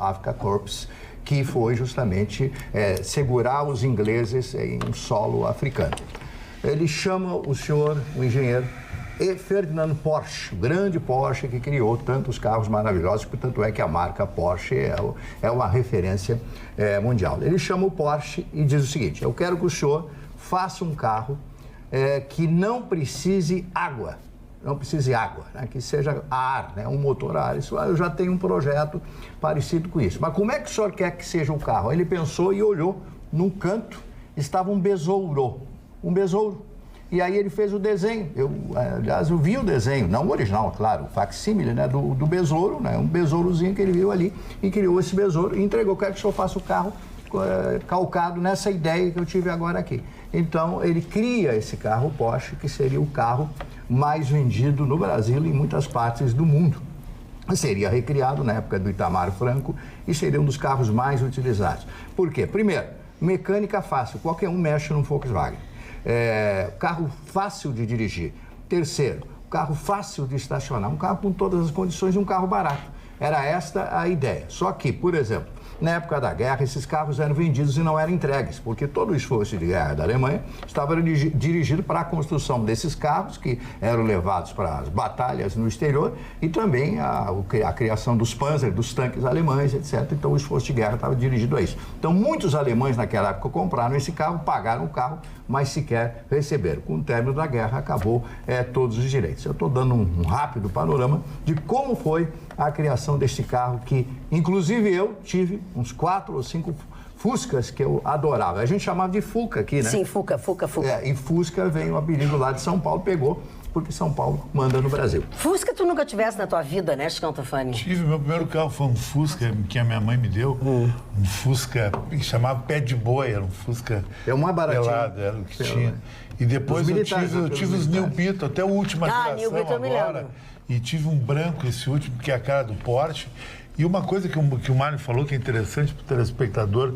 Speaker 7: que foi justamente segurar os ingleses em um solo africano. Ele chama o engenheiro Ferdinand Porsche, o grande Porsche que criou tantos carros maravilhosos, portanto é que a marca Porsche é uma referência mundial. Ele chama o Porsche e diz o seguinte: eu quero que o senhor faça um carro que não precise água, né? Que seja ar, né? Um motor a ar. Isso, eu já tenho um projeto parecido com isso. Mas como é que o senhor quer que seja o carro? Ele pensou e olhou, num canto estava um besouro. E aí ele fez o desenho. Aliás, eu vi o desenho, não o original, claro, o facsímile, né, do besouro, né, um besourozinho que ele viu ali e criou esse besouro e entregou. Quero que o senhor faça o carro calcado nessa ideia que eu tive agora aqui. Então, ele cria esse carro Porsche, que seria o carro mais vendido no Brasil e em muitas partes do mundo. Seria recriado na época do Itamar Franco e seria um dos carros mais utilizados. Por quê? Primeiro, mecânica fácil, qualquer um mexe num Volkswagen. Carro fácil de dirigir. Terceiro, carro fácil de estacionar, um carro com todas as condições de um carro barato. Era esta a ideia. Só que, por exemplo, na época da guerra, esses carros eram vendidos e não eram entregues, porque todo o esforço de guerra da Alemanha estava dirigido para a construção desses carros, que eram levados para as batalhas no exterior, e também a criação dos Panzer, dos tanques alemães, etc. Então, o esforço de guerra estava dirigido a isso. Então, muitos alemães naquela época compraram esse carro, pagaram o carro, mas sequer receberam. Com o término da guerra, acabou todos os direitos. Eu estou dando um rápido panorama de como foi a criação deste carro, que inclusive eu tive uns 4 ou 5 Fuscas que eu adorava. A gente chamava de Fuca aqui, né?
Speaker 2: Sim, Fuca.
Speaker 7: E Fusca veio um apelido lá de São Paulo, pegou, porque São Paulo manda no Brasil.
Speaker 2: Fusca tu nunca tivesse na tua vida, né, Chicão Tofani?
Speaker 8: Tive, meu primeiro carro foi um Fusca que a minha mãe me deu, um Fusca que chamava Pé de Boi, era um Fusca
Speaker 7: mais baratinho.
Speaker 8: pelado, era o que tinha. E depois eu tive os New Beetle, até a última geração
Speaker 2: New Beetle
Speaker 8: agora. E tive um branco, esse último, que é a cara do Porsche. E uma coisa que o Mário falou que é interessante para o telespectador,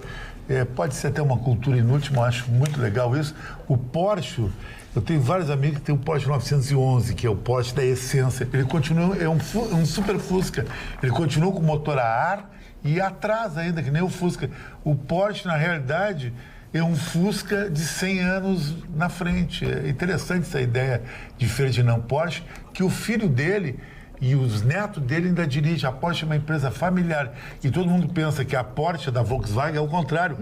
Speaker 8: pode ser até uma cultura inútil, mas eu acho muito legal isso. O Porsche, eu tenho vários amigos que têm o Porsche 911, que é o Porsche da essência. Ele continua, é um super Fusca. Ele continua com motor a ar e atrás ainda, que nem o Fusca. O Porsche, na realidade, é um Fusca de 100 anos na frente. É interessante essa ideia de Ferdinand Porsche, que o filho dele E os netos dele ainda dirigem. A Porsche é uma empresa familiar. E todo mundo pensa que a Porsche da Volkswagen é o contrário.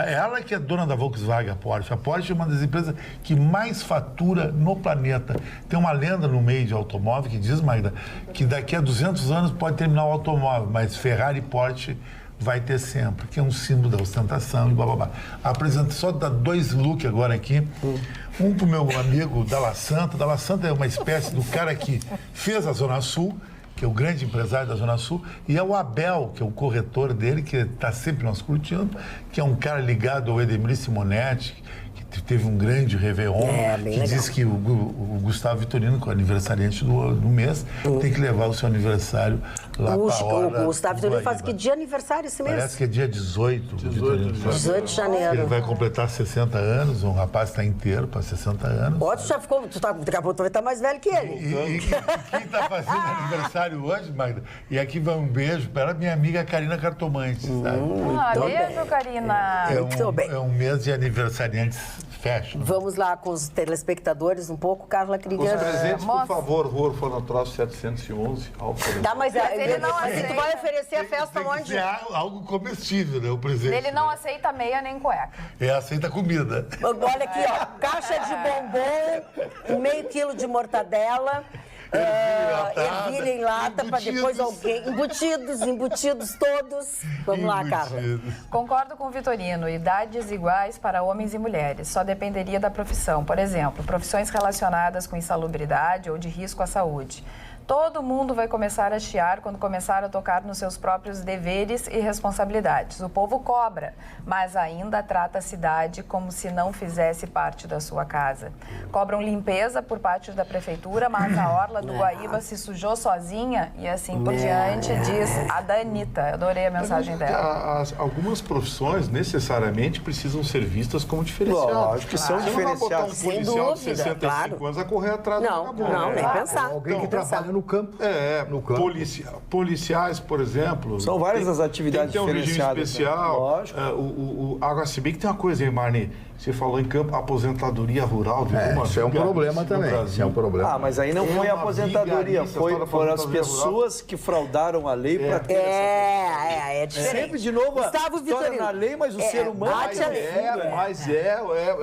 Speaker 8: Ela que é dona da Volkswagen, a Porsche. A Porsche é uma das empresas que mais fatura no planeta. Tem uma lenda no meio de automóvel que diz, Magda, que daqui a 200 anos pode terminar o automóvel, mas Ferrari e Porsche vai ter sempre, que é um símbolo da ostentação e blá blá blá. Apresento só dar 2 looks agora aqui. Um pro meu amigo Dalla Santa. Dalla Santa é uma espécie do cara que fez a Zona Sul, que é o grande empresário da Zona Sul, e é o Abel, que é o corretor dele, que está sempre nos curtindo, que é um cara ligado ao Edemir Simonetti, que teve um grande Réveillon, que diz que o Gustavo Vitorino, que é o aniversariante do mês, tem que levar o seu aniversário lá para a hora.
Speaker 2: O Gustavo Vitorino faz que dia aniversário esse mês?
Speaker 8: Parece que é dia 18.
Speaker 2: 18 de janeiro.
Speaker 8: Ele vai completar 60 anos, um rapaz está inteiro para 60 anos.
Speaker 2: Pode, já ficou, daqui a pouco tu vai estar mais velho que ele.
Speaker 8: E quem está fazendo aniversário hoje, Magda? E aqui vai um beijo para a minha amiga Karina Cartomante, sabe?
Speaker 9: Beijo, Karina.
Speaker 8: É um mês de aniversariantes fashion.
Speaker 2: Vamos lá com os telespectadores um pouco, Carla Krieger.
Speaker 4: Os presentes, por favor, Rua Orfanatrof 711.
Speaker 2: Tá, mas
Speaker 9: ele não
Speaker 2: tu vai oferecer a festa onde?
Speaker 8: É algo comestível, né? O presente.
Speaker 9: Ele não aceita meia nem cueca.
Speaker 8: Aceita comida.
Speaker 2: Olha aqui, ó. Caixa de bombom, meio quilo de mortadela. Ervilha em lata para depois alguém. Embutidos todos. Vamos lá, Carla.
Speaker 9: Concordo com o Vitorino. Idades iguais para homens e mulheres. Só dependeria da profissão. Por exemplo, profissões relacionadas com insalubridade ou de risco à saúde. Todo mundo vai começar a chiar quando começar a tocar nos seus próprios deveres e responsabilidades. O povo cobra, mas ainda trata a cidade como se não fizesse parte da sua casa. Cobram limpeza por parte da prefeitura, mas a orla do Guaíba se sujou sozinha e assim por diante, diz a Danita. Adorei a mensagem dela.
Speaker 4: Algumas profissões necessariamente precisam ser vistas como diferenciadas.
Speaker 3: Lógico que são diferenciadas.
Speaker 4: Você não vai botar um policial de 65 anos a correr atrás do vagabundo.
Speaker 2: Não, nem pensar.
Speaker 7: Alguém que trabalha no campo.
Speaker 4: No campo. Policiais, por exemplo.
Speaker 3: São várias as atividades
Speaker 4: tem um regime
Speaker 3: diferenciadas.
Speaker 4: especial.
Speaker 3: Lógico.
Speaker 4: Agora, se bem que tem uma coisa, hein, Marni? Você falou em campo, aposentadoria rural.
Speaker 7: Isso é um problema também. Isso é um problema.
Speaker 3: Mas aí não foi a aposentadoria, foram as pessoas que fraudaram a lei para ter
Speaker 2: é diferente.
Speaker 3: Sempre de novo
Speaker 2: Gustavo
Speaker 3: a história
Speaker 2: Vitorino.
Speaker 3: na lei, mas o ser humano...
Speaker 4: Mas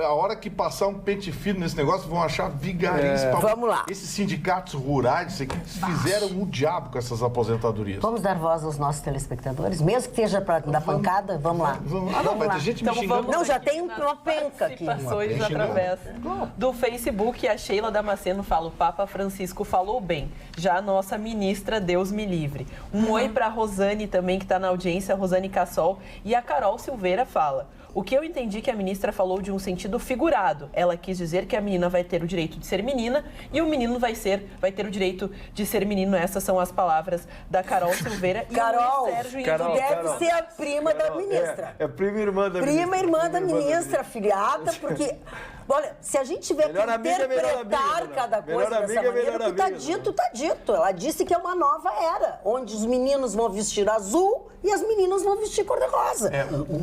Speaker 4: a hora que passar um pente fino nesse negócio, vão achar vigarice.
Speaker 2: Vamos lá.
Speaker 4: Esses sindicatos rurais, isso aqui, fizeram o diabo com essas aposentadorias.
Speaker 2: Vamos dar voz aos nossos telespectadores? Mesmo que seja para dar pancada, vamos lá.
Speaker 4: Vai ter gente me xingando.
Speaker 2: Não, já tem uma penca aqui.
Speaker 6: Participações através do Facebook. A Sheila Damasceno fala: o Papa Francisco falou bem. Já a nossa ministra, Deus me livre. Um oi para a Rosane também, que está na audiência, Rosane Cassol. E a Carol Silveira fala: o que eu entendi que a ministra falou de um sentido figurado. Ela quis dizer que a menina vai ter o direito de ser menina e o menino vai ter o direito de ser menino. Essas são as palavras da Carol Silveira.
Speaker 2: Carol,
Speaker 6: e o Sérgio
Speaker 2: deve ser a prima da ministra.
Speaker 3: É prima e irmã da ministra.
Speaker 2: Prima e irmã da ministra, afiliada, porque... Olha, se a gente tiver que interpretar cada coisa dessa maneira, o que tá dito, tá dito. Ela disse que é uma nova era, onde os meninos vão vestir azul e as meninas vão vestir cor-de-rosa.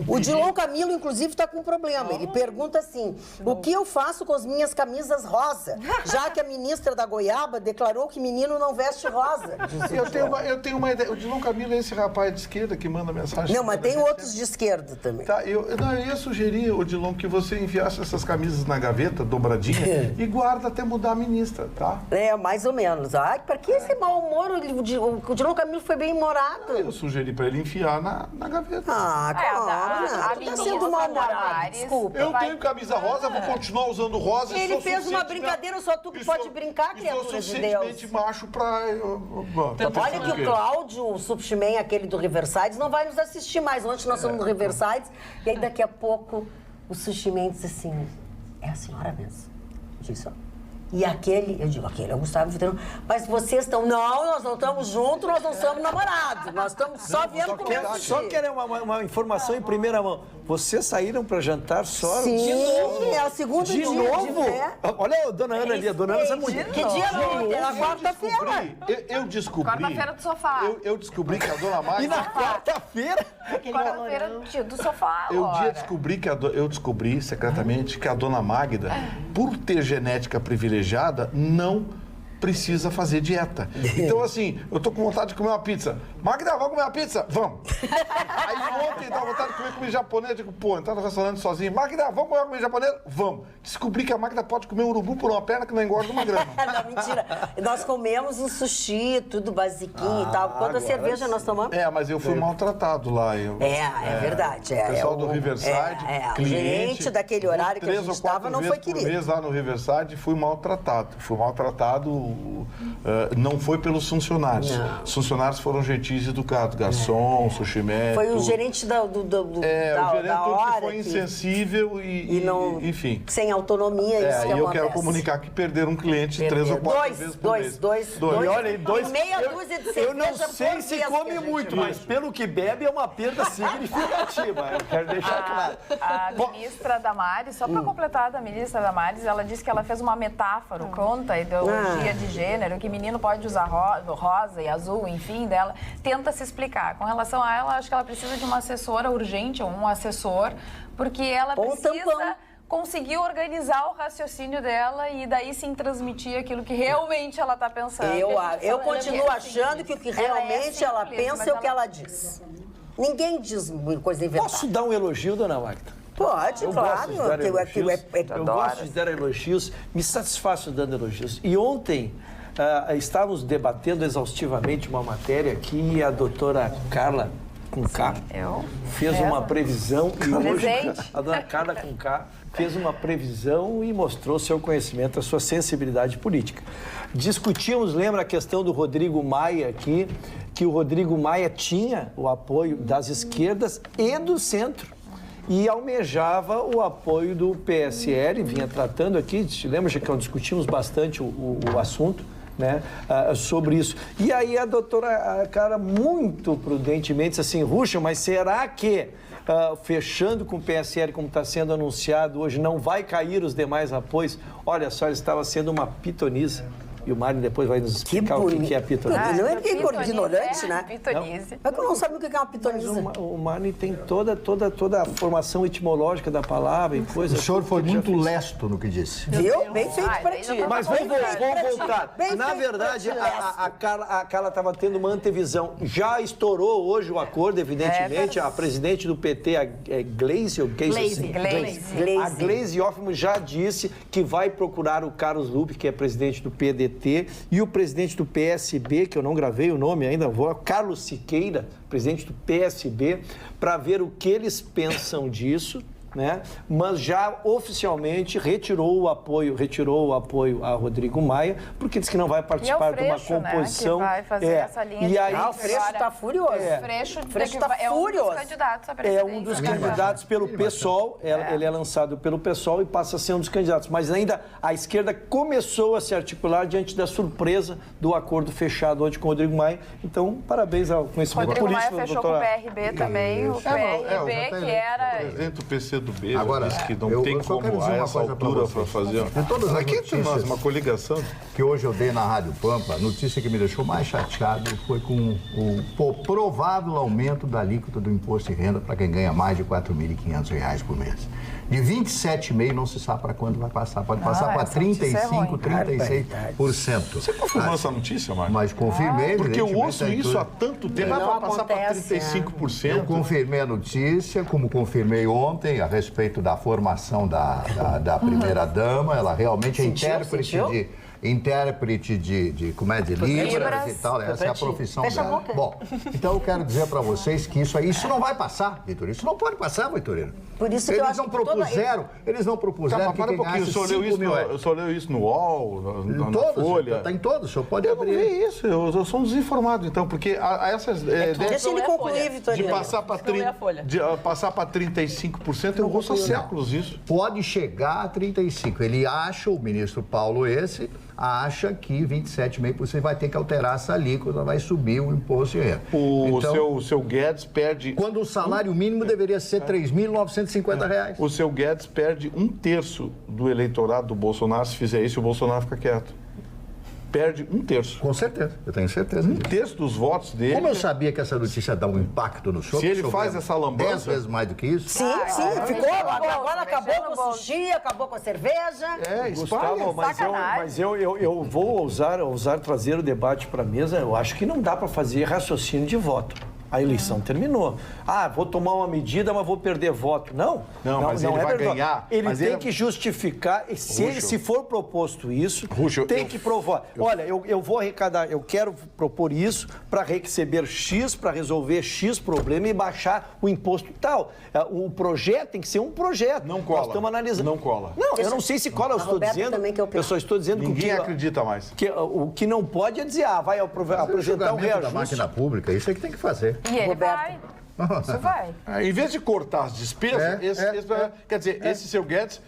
Speaker 2: O Dilon Camilo, inclusive, está com um problema. Ele pergunta assim: o que eu faço com as minhas camisas rosa? Já que a ministra da Goiaba declarou que menino não veste rosa.
Speaker 4: Eu tenho uma ideia. O Dilon Camilo é esse rapaz de esquerda que manda mensagem.
Speaker 2: Não, mas tem outros de esquerda também.
Speaker 4: Tá, eu ia sugerir, Odilon, que você enviasse essas camisas na gaveta, dobradinha, e guarda até mudar a ministra, tá?
Speaker 2: Mais ou menos. Ai, para que esse mau humor? O Dilon Camilo foi bem humorado.
Speaker 4: Eu sugeri para ele enfiar na gaveta.
Speaker 2: Claro. Tu tá sendo mal-humorado, desculpa.
Speaker 4: Eu tenho camisa rosa, vou continuar usando rosa.
Speaker 2: Ele fez uma brincadeira, só tu que pode brincar, criatura de Deus.
Speaker 4: Suficientemente macho pra...
Speaker 2: Olha que o Cláudio, o Subchiman, aquele do Riverside, não vai nos assistir mais. Ontem nós somos no Riverside, e aí daqui a pouco o Subchiman diz assim: é a senhora mesmo. Disse, ó. E aquele, eu digo, aquele é o Gustavo Vitorino. Mas vocês estão... Não, nós não estamos juntos, nós não somos namorados. Nós estamos só vendo como é.
Speaker 3: Só querer uma informação em primeira mão. Vocês saíram para jantar só?
Speaker 2: Sim, de novo. É o segundo dia.
Speaker 3: De novo? Olha a dona Ana ali. A dona Ana sabe muito.
Speaker 2: Que dia não? É na quarta-feira.
Speaker 4: Eu descobri...
Speaker 9: Quarta-feira do sofá.
Speaker 4: Eu descobri que a dona Magda...
Speaker 3: E na quarta-feira?
Speaker 9: Quarta-feira do sofá
Speaker 4: Eu descobri secretamente que a dona Magda, por ter genética privilegiada, não precisa fazer dieta. Então, assim, eu tô com vontade de comer uma pizza. Magda, vamos comer uma pizza? Vamos. Aí ontem dá vontade de comer comida japonesa. Eu digo, pô, entrar no restaurante sozinho. Magda, vamos comer uma comida japonesa? Vamos. Descobri que a Magda pode comer um urubu por uma perna que não engorda uma grama.
Speaker 2: Não, mentira. Nós comemos um sushi, tudo basiquinho e tal. Quanta cerveja nós tomamos?
Speaker 4: Mas eu fui maltratado lá.
Speaker 2: É verdade.
Speaker 4: O pessoal do Riverside,
Speaker 2: o gerente daquele horário que a gente estava não foi querido.
Speaker 4: 3 ou 4 vezes lá no Riverside fui maltratado. Não foi pelos funcionários. Não. Os funcionários foram gentis e educados. Garçom, sushi man.
Speaker 2: Foi o gerente da
Speaker 4: o gerente
Speaker 2: hora
Speaker 4: que foi insensível e não, enfim.
Speaker 2: Sem autonomia.
Speaker 4: E eu quero comunicar que perderam um cliente 3 ou 4 vezes por mês.
Speaker 3: E olha,
Speaker 2: meia dúzia de cerveja.
Speaker 3: Eu não sei se come muito, mas pelo que bebe é uma perda significativa. Eu quero deixar claro.
Speaker 9: A ministra Damares, só para completar da ministra Damares, ela disse que ela fez uma metáfora contra a ideologia de gênero, que menino pode usar rosa e azul, enfim, dela tenta se explicar. Com relação a ela, acho que ela precisa de uma assessora urgente, ou um assessor, porque ela precisa conseguir organizar o raciocínio dela e daí sim transmitir aquilo que realmente ela está pensando.
Speaker 2: Eu continuo achando que o que realmente ela pensa é o que ela diz. Ninguém diz coisa inventada.
Speaker 3: Posso dar um elogio, dona Magda?
Speaker 2: Pode, claro.
Speaker 3: Eu gosto de dar elogios, me satisfaço dando elogios. E ontem estávamos debatendo exaustivamente uma matéria que a doutora Carla com K fez uma previsão e hoje a dona Carla com K fez uma previsão e mostrou seu conhecimento, a sua sensibilidade política. Discutimos, lembra a questão do Rodrigo Maia aqui, que o Rodrigo Maia tinha o apoio das esquerdas e do centro e almejava o apoio do PSL, vinha tratando aqui, lembra que discutimos bastante o assunto, né, sobre isso. E aí a doutora Carla muito prudentemente disse assim, Ruschel, mas será que fechando com o PSL, como está sendo anunciado hoje, não vai cair os demais apoios? Olha só, ele estava sendo uma pitonisa. E o Mário depois vai nos explicar o que é a pitonise.
Speaker 2: Não é ninguém ignorante, né?
Speaker 9: Pitonise.
Speaker 2: É que eu não sabe o que é uma pitonise.
Speaker 3: O Mário tem toda a formação etimológica da palavra e coisas.
Speaker 7: O senhor foi muito lesto no que disse.
Speaker 2: Viu? Bem feito para ti.
Speaker 3: Mas vamos voltar. Na verdade, a Carla estava tendo uma antevisão. Já estourou hoje o acordo, evidentemente. A presidente do PT, a Gleisi. A Gleisi Hoffmann já disse que vai procurar o Carlos Lupe, que é presidente do PDT, e o presidente do PSB, que eu não gravei o nome ainda, Carlos Siqueira, presidente do PSB, para ver o que eles pensam disso, né? Mas já oficialmente retirou o apoio a Rodrigo Maia, porque disse que não vai participar de uma composição.
Speaker 9: Né, que vai fazer essa linha
Speaker 2: e aí o Freixo está furioso.
Speaker 9: O Freixo está furioso. Um dos candidatos a presidente.
Speaker 3: É um dos candidatos pelo PSOL, ele é lançado pelo PSOL e passa a ser um dos candidatos. Mas ainda a esquerda começou a se articular diante da surpresa do acordo fechado hoje com o Rodrigo Maia. Então, parabéns ao conhecimento político.
Speaker 9: Rodrigo Maia fechou com o PRB também, o PRB que era...
Speaker 4: Presidente do PC do B,
Speaker 7: agora
Speaker 4: disse que não tem como a essa altura para fazer.
Speaker 7: Aqui
Speaker 4: entre nós, uma coligação.
Speaker 7: Que hoje eu dei na Rádio Pampa, a notícia que me deixou mais chateado foi com o provável aumento da alíquota do imposto de renda para quem ganha mais de R$ 4.500 por mês. De 27,5% não se sabe para quando vai passar. Pode passar para 35%, 36%.
Speaker 4: Você confirmou essa notícia, Marcos?
Speaker 7: Mas confirmei.
Speaker 4: Porque eu ouço isso há tanto tempo, vai passar para 35%.
Speaker 7: Eu confirmei a notícia, como confirmei ontem, a respeito da formação da primeira-dama. Ela realmente é intérprete de como é, de Libras e tal, essa é a profissão dela. Bom, então eu quero dizer para vocês que isso não vai passar, Vitorino. Isso não pode passar, Vitorino.
Speaker 2: Por isso que eu acho
Speaker 7: eles não propuseram que quem ganhasse 5 mil reais.
Speaker 4: O senhor leu isso no UOL, na Folha?
Speaker 7: Está em todos, o senhor pode abrir.
Speaker 4: Eu não vi isso, eu sou um desinformado, então, porque essas...
Speaker 2: Deixa ele concluir, Vitorino.
Speaker 4: De passar para 35%, eu ouço há séculos isso.
Speaker 7: Pode chegar a 35%. Ele acha, o ministro Paulo acha que 27,5% vai ter que alterar essa alíquota, vai subir o imposto de renda.
Speaker 4: O seu Guedes perde...
Speaker 7: Quando o salário mínimo deveria ser R$ 3.950.
Speaker 4: O seu Guedes perde 1/3 do eleitorado do Bolsonaro. Se fizer isso, o Bolsonaro fica quieto. perde 1/3.
Speaker 7: Com certeza, eu tenho certeza disso.
Speaker 4: 1/3 dos votos dele.
Speaker 7: Como eu sabia que essa notícia dá um impacto no show?
Speaker 4: Se ele faz essa lambança...
Speaker 7: 10 vezes mais do que isso?
Speaker 2: Sim, ficou. Agora acabou com o sushi, acabou com a cerveja.
Speaker 3: Gustavo, mas eu vou ousar trazer o debate para a mesa. Eu acho que não dá para fazer raciocínio de voto. A eleição terminou. Vou tomar uma medida, mas vou perder voto. Não,
Speaker 4: mas ele vai ganhar.
Speaker 3: Ele tem que justificar. Se for proposto isso, tem que provar. Olha, eu vou arrecadar, eu quero propor isso para receber X, para resolver X problema e baixar o imposto tal. O projeto tem que ser um projeto.
Speaker 4: Não cola.
Speaker 3: Nós estamos analisando.
Speaker 4: Não cola.
Speaker 3: Não, eu não sei se cola, eu estou dizendo. Eu só estou dizendo
Speaker 4: que acredita mais.
Speaker 3: O que não pode é dizer, vai apresentar um reajuste.
Speaker 7: Da máquina pública, isso é que tem que fazer.
Speaker 9: E ele vai. Isso vai.
Speaker 4: Em vez de cortar as despesas, quer dizer, esse seu Guedes,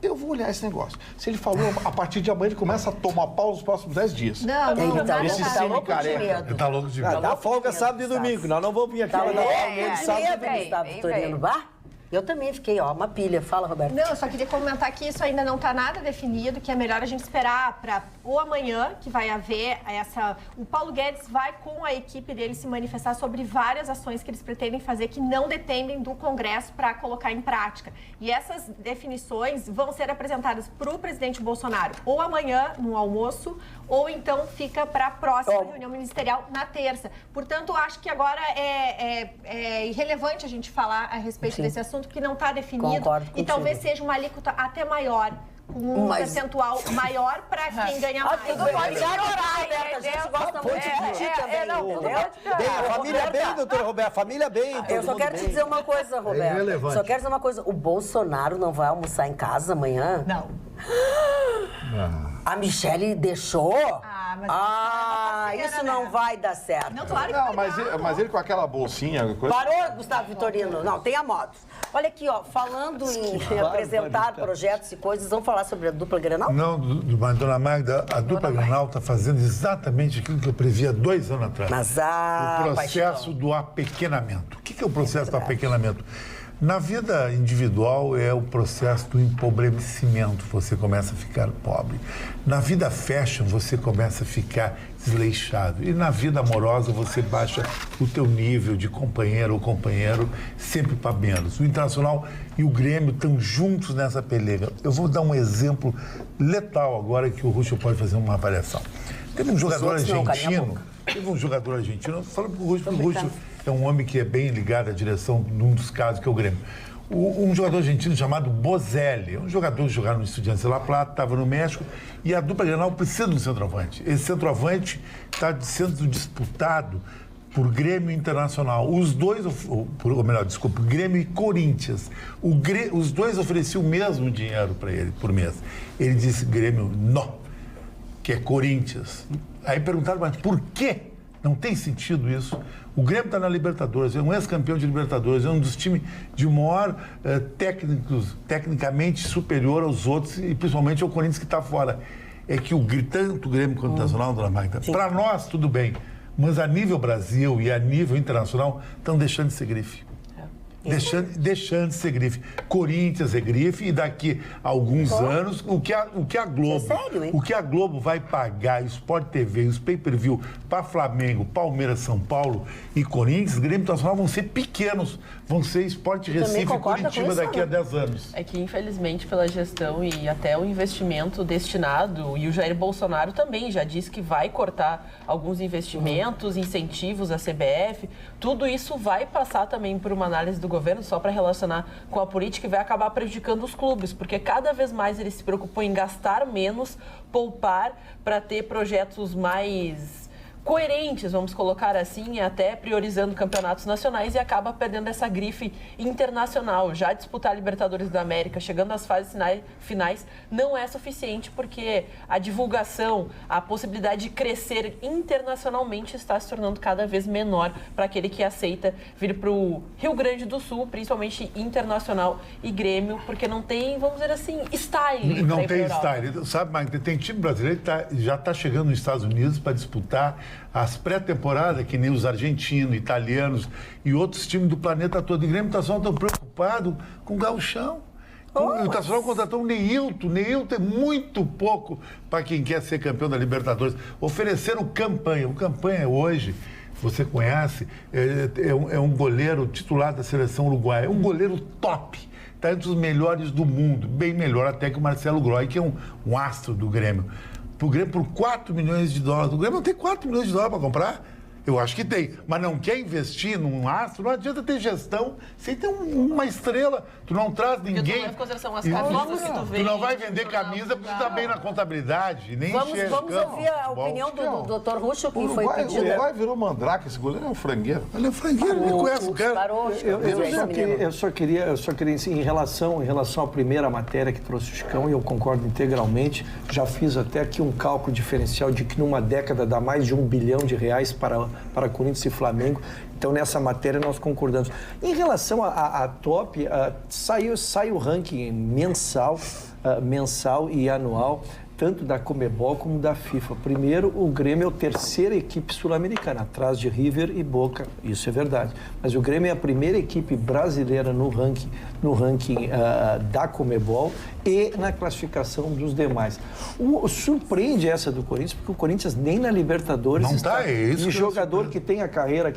Speaker 4: eu vou olhar esse negócio. Se ele falou, a partir de amanhã ele começa a tomar pau nos próximos 10 dias.
Speaker 2: Ele tá louco de medo.
Speaker 8: Ele tá louco de medo.
Speaker 3: Dá folga sábado e domingo. Nós não vamos vir aqui.
Speaker 2: Vitorino, eu também fiquei, uma pilha. Fala, Roberto.
Speaker 5: Não, eu só queria comentar que isso ainda não está nada definido, que é melhor a gente esperar para ou amanhã, que vai haver o Paulo Guedes vai com a equipe dele se manifestar sobre várias ações que eles pretendem fazer que não dependem do Congresso para colocar em prática. E essas definições vão ser apresentadas para o presidente Bolsonaro ou amanhã, no almoço, ou então fica para a próxima reunião ministerial na terça. Portanto, acho que agora é irrelevante a gente falar a respeito desse assunto, porque não está definido.
Speaker 2: Concordo
Speaker 5: e talvez seja uma alíquota até maior, com um percentual maior para quem ganha mais.
Speaker 2: Tudo pode melhorar, Roberto. A gente gosta muito de ti também.
Speaker 3: A família bem, doutora Roberto. A família bem.
Speaker 2: Eu só quero te dizer uma coisa, Roberto. Só quero dizer uma coisa. O Bolsonaro não vai almoçar em casa amanhã?
Speaker 5: Não.
Speaker 2: A Michele deixou? Isso não vai dar certo.
Speaker 5: Não, claro que não.
Speaker 4: Mas ele com aquela bolsinha...
Speaker 2: Parou, Gustavo Vitorino. Não, tenha modos. Olha aqui, falando em apresentar projetos e coisas, vamos falar sobre a dupla Grenal?
Speaker 8: Não, mas, dona Magda, a dupla Grenal está fazendo exatamente aquilo que eu previa 2 anos atrás.
Speaker 2: Mas
Speaker 8: o processo do apequenamento. O que é o processo do apequenamento? Na vida individual é o processo do empobrecimento, você começa a ficar pobre. Na vida fashion você começa a ficar desleixado. E na vida amorosa você baixa o teu nível de companheiro ou companheiro sempre para menos. O Internacional e o Grêmio estão juntos nessa peleja. Eu vou dar um exemplo letal agora que o Russo pode fazer uma avaliação. Teve um jogador argentino, falando para o Russo, é um homem que é bem ligado à direção num dos casos, que é o Grêmio. Um jogador argentino chamado Bozelli, um jogador que jogava no Estudiantes de La Plata, estava no México, e a dupla Grenal precisa de um centroavante. Esse centroavante está sendo disputado por Grêmio e Internacional. Os dois, Grêmio e Corinthians. Os dois ofereciam o mesmo dinheiro para ele por mês. Ele disse, Grêmio, não, que é Corinthians. Aí perguntaram, mas por quê? Não tem sentido isso. O Grêmio está na Libertadores, é um ex-campeão de Libertadores, é um dos times de maior tecnicamente superior aos outros, e principalmente ao Corinthians que está fora. É que tanto o Grêmio quanto o Internacional, dona Magda, para nós tudo bem, mas a nível Brasil e a nível internacional estão deixando de ser grife. Deixando de ser grife. Corinthians é grife e daqui a alguns anos o que a Globo, o que a Globo vai pagar, o Sport TV, os pay-per-view para Flamengo, Palmeiras, São Paulo e Corinthians, Grêmio Internacional vão ser pequenos, vão ser Sport Recife e Curitiba daqui a 10 anos.
Speaker 6: É que infelizmente pela gestão e até o investimento destinado, e o Jair Bolsonaro também já disse que vai cortar alguns investimentos, incentivos à CBF, tudo isso vai passar também por uma análise do governo, só para relacionar com a política, e vai acabar prejudicando os clubes, porque cada vez mais eles se preocupam em gastar menos, poupar, para ter projetos mais coerentes, vamos colocar assim, até priorizando campeonatos nacionais, e acaba perdendo essa grife internacional. Já disputar a Libertadores da América, chegando às fases finais, não é suficiente, porque a divulgação, a possibilidade de crescer internacionalmente está se tornando cada vez menor para aquele que aceita vir para o Rio Grande do Sul, principalmente Internacional e Grêmio, porque não tem, vamos dizer assim, style.
Speaker 8: Não tem style. Sabe, Magda, tem time brasileiro que já está chegando nos Estados Unidos para disputar as pré-temporadas, que nem os argentinos, italianos e outros times do planeta todo. E Grêmio Internacional estão preocupados com o gauchão. O Internacional contratou o Neilton. Neilton é muito pouco para quem quer ser campeão da Libertadores. Ofereceram campanha. O campanha hoje, você conhece, é um goleiro titular da seleção uruguaia. É um goleiro top. Está entre os melhores do mundo. Bem melhor até que o Marcelo Groy, que é um astro do Grêmio. O Grêmio por 4 milhões de dólares. O Grêmio não tem 4 milhões de dólares para comprar? Eu acho que tem, mas não quer investir num astro, não adianta ter gestão sem ter uma estrela. Tu não traz ninguém.
Speaker 6: Tu não leva em consideração as camisas que tu vende.
Speaker 8: Tu não vai vender camisa porque tu tá bem na contabilidade, nem
Speaker 2: Vamos ouvir a opinião do doutor Russo, que foi pedido.
Speaker 4: O Uruguai virou mandrake, esse goleiro é um frangueiro.
Speaker 8: Ele é frangueiro, ele conhece o cara.
Speaker 3: Eu só queria em relação à primeira matéria que trouxe o Chicão, e eu concordo integralmente, já fiz até aqui um cálculo diferencial de que numa década dá mais de R$1 bilhão para Corinthians e Flamengo. Então, nessa matéria, nós concordamos. Em relação à top, sai o ranking mensal e anual, tanto da Conmebol como da FIFA. Primeiro, o Grêmio é a terceira equipe sul-americana, atrás de River e Boca, isso é verdade. Mas o Grêmio é a primeira equipe brasileira no ranking da Conmebol e na classificação dos demais. Surpreende essa do Corinthians, porque o Corinthians nem na Libertadores
Speaker 8: não está.
Speaker 3: E jogador que tem a carreira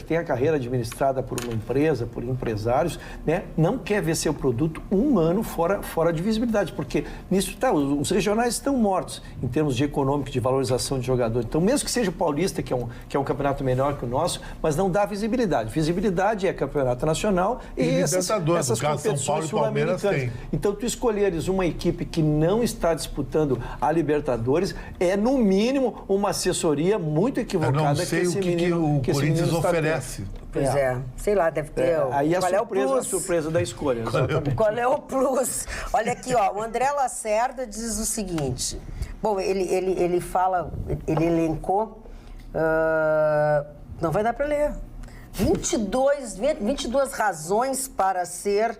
Speaker 3: administrada por uma empresa, por empresários, né, não quer ver seu produto um ano fora de visibilidade, porque nisso os regionais estão mortos em termos de econômico, de valorização de jogador. Então, mesmo que seja o Paulista, que é um campeonato menor que o nosso, mas não dá visibilidade. Visibilidade é campeonato nacional e essas competições sul-americanas. Então, tu escolheres uma equipe que não está disputando a Libertadores é, no mínimo, uma assessoria muito equivocada.
Speaker 8: Eu não sei o que o Corinthians oferece.
Speaker 2: Pois sei lá, deve ter.
Speaker 3: Aí a surpresa da escolha.
Speaker 2: Qual é o plus? Olha aqui, ó, o André Lacerda diz o seguinte. Bom, ele fala, ele elencou, não vai dar para ler. 22 razões para ser,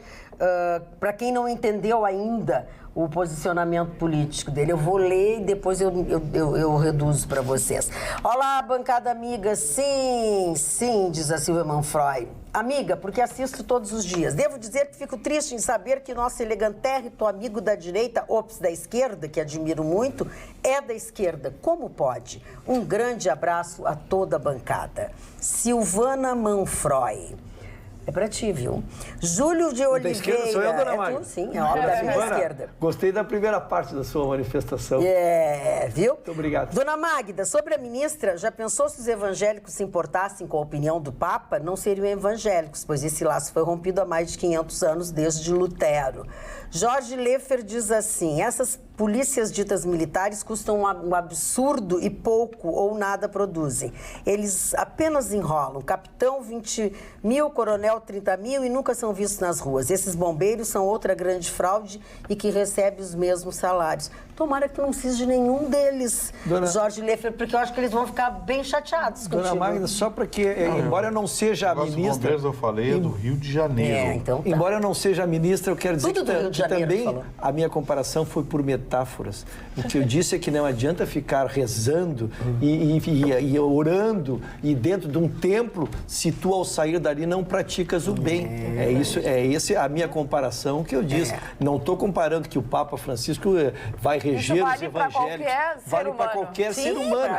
Speaker 2: para quem não entendeu ainda o posicionamento político dele. Eu vou ler e depois eu reduzo para vocês. Olá, bancada amiga. Sim, diz a Silvia Manfroy. Amiga, porque assisto todos os dias. Devo dizer que fico triste em saber que nosso elegantérrito amigo da direita, da esquerda, que admiro muito, é da esquerda. Como pode? Um grande abraço a toda a bancada. Silvana Manfroy. É pra ti, viu? Júlio de Oliveira.
Speaker 3: Da esquerda sou eu, dona Magda?
Speaker 2: Sim, é óbvio, da minha esquerda.
Speaker 3: Gostei da primeira parte da sua manifestação.
Speaker 2: Viu?
Speaker 3: Muito obrigado.
Speaker 2: Dona Magda, sobre a ministra, já pensou se os evangélicos se importassem com a opinião do Papa? Não seriam evangélicos, pois esse laço foi rompido há mais de 500 anos, desde Lutero. Jorge Leffer diz assim, essas polícias ditas militares custam um absurdo e pouco ou nada produzem. Eles apenas enrolam. Capitão, 20 mil, coronel, 30 mil e nunca são vistos nas ruas. Esses bombeiros são outra grande fraude e que recebe os mesmos salários. Tomara que tu não precise de nenhum deles, Jorge Leffer, porque eu acho que eles vão ficar bem chateados contigo.
Speaker 3: Dona Magda, só para que, embora eu não seja a ministra... Os
Speaker 4: bombeiros eu falei é do Rio de Janeiro.
Speaker 2: Então tá.
Speaker 3: Embora eu não seja a ministra, eu quero dizer que também
Speaker 2: falou.
Speaker 3: A minha comparação foi por metáforas. O que eu disse é que não adianta ficar rezando e orando e dentro de um templo se tu, ao sair dali, não praticas o bem. É essa a minha comparação que eu disse. Não estou comparando que o Papa Francisco vai reger os evangélicos. Vale para qualquer ser humano.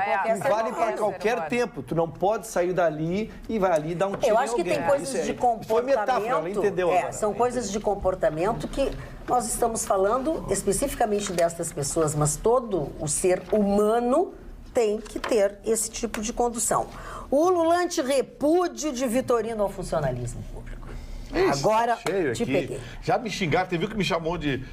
Speaker 3: Vale para qualquer tempo. Tu não pode sair dali e vai ali dar um tiro em alguém.
Speaker 2: Eu acho que tem coisas de comportamento.
Speaker 3: Foi metáfora, ela entendeu agora.
Speaker 2: São coisas de comportamento que nós estamos falando especificamente destas pessoas, mas todo o ser humano tem que ter esse tipo de condução. O ululante repúdio de Vitorino ao funcionalismo público. Agora te peguei.
Speaker 4: Já me xingaram, você viu que me chamou de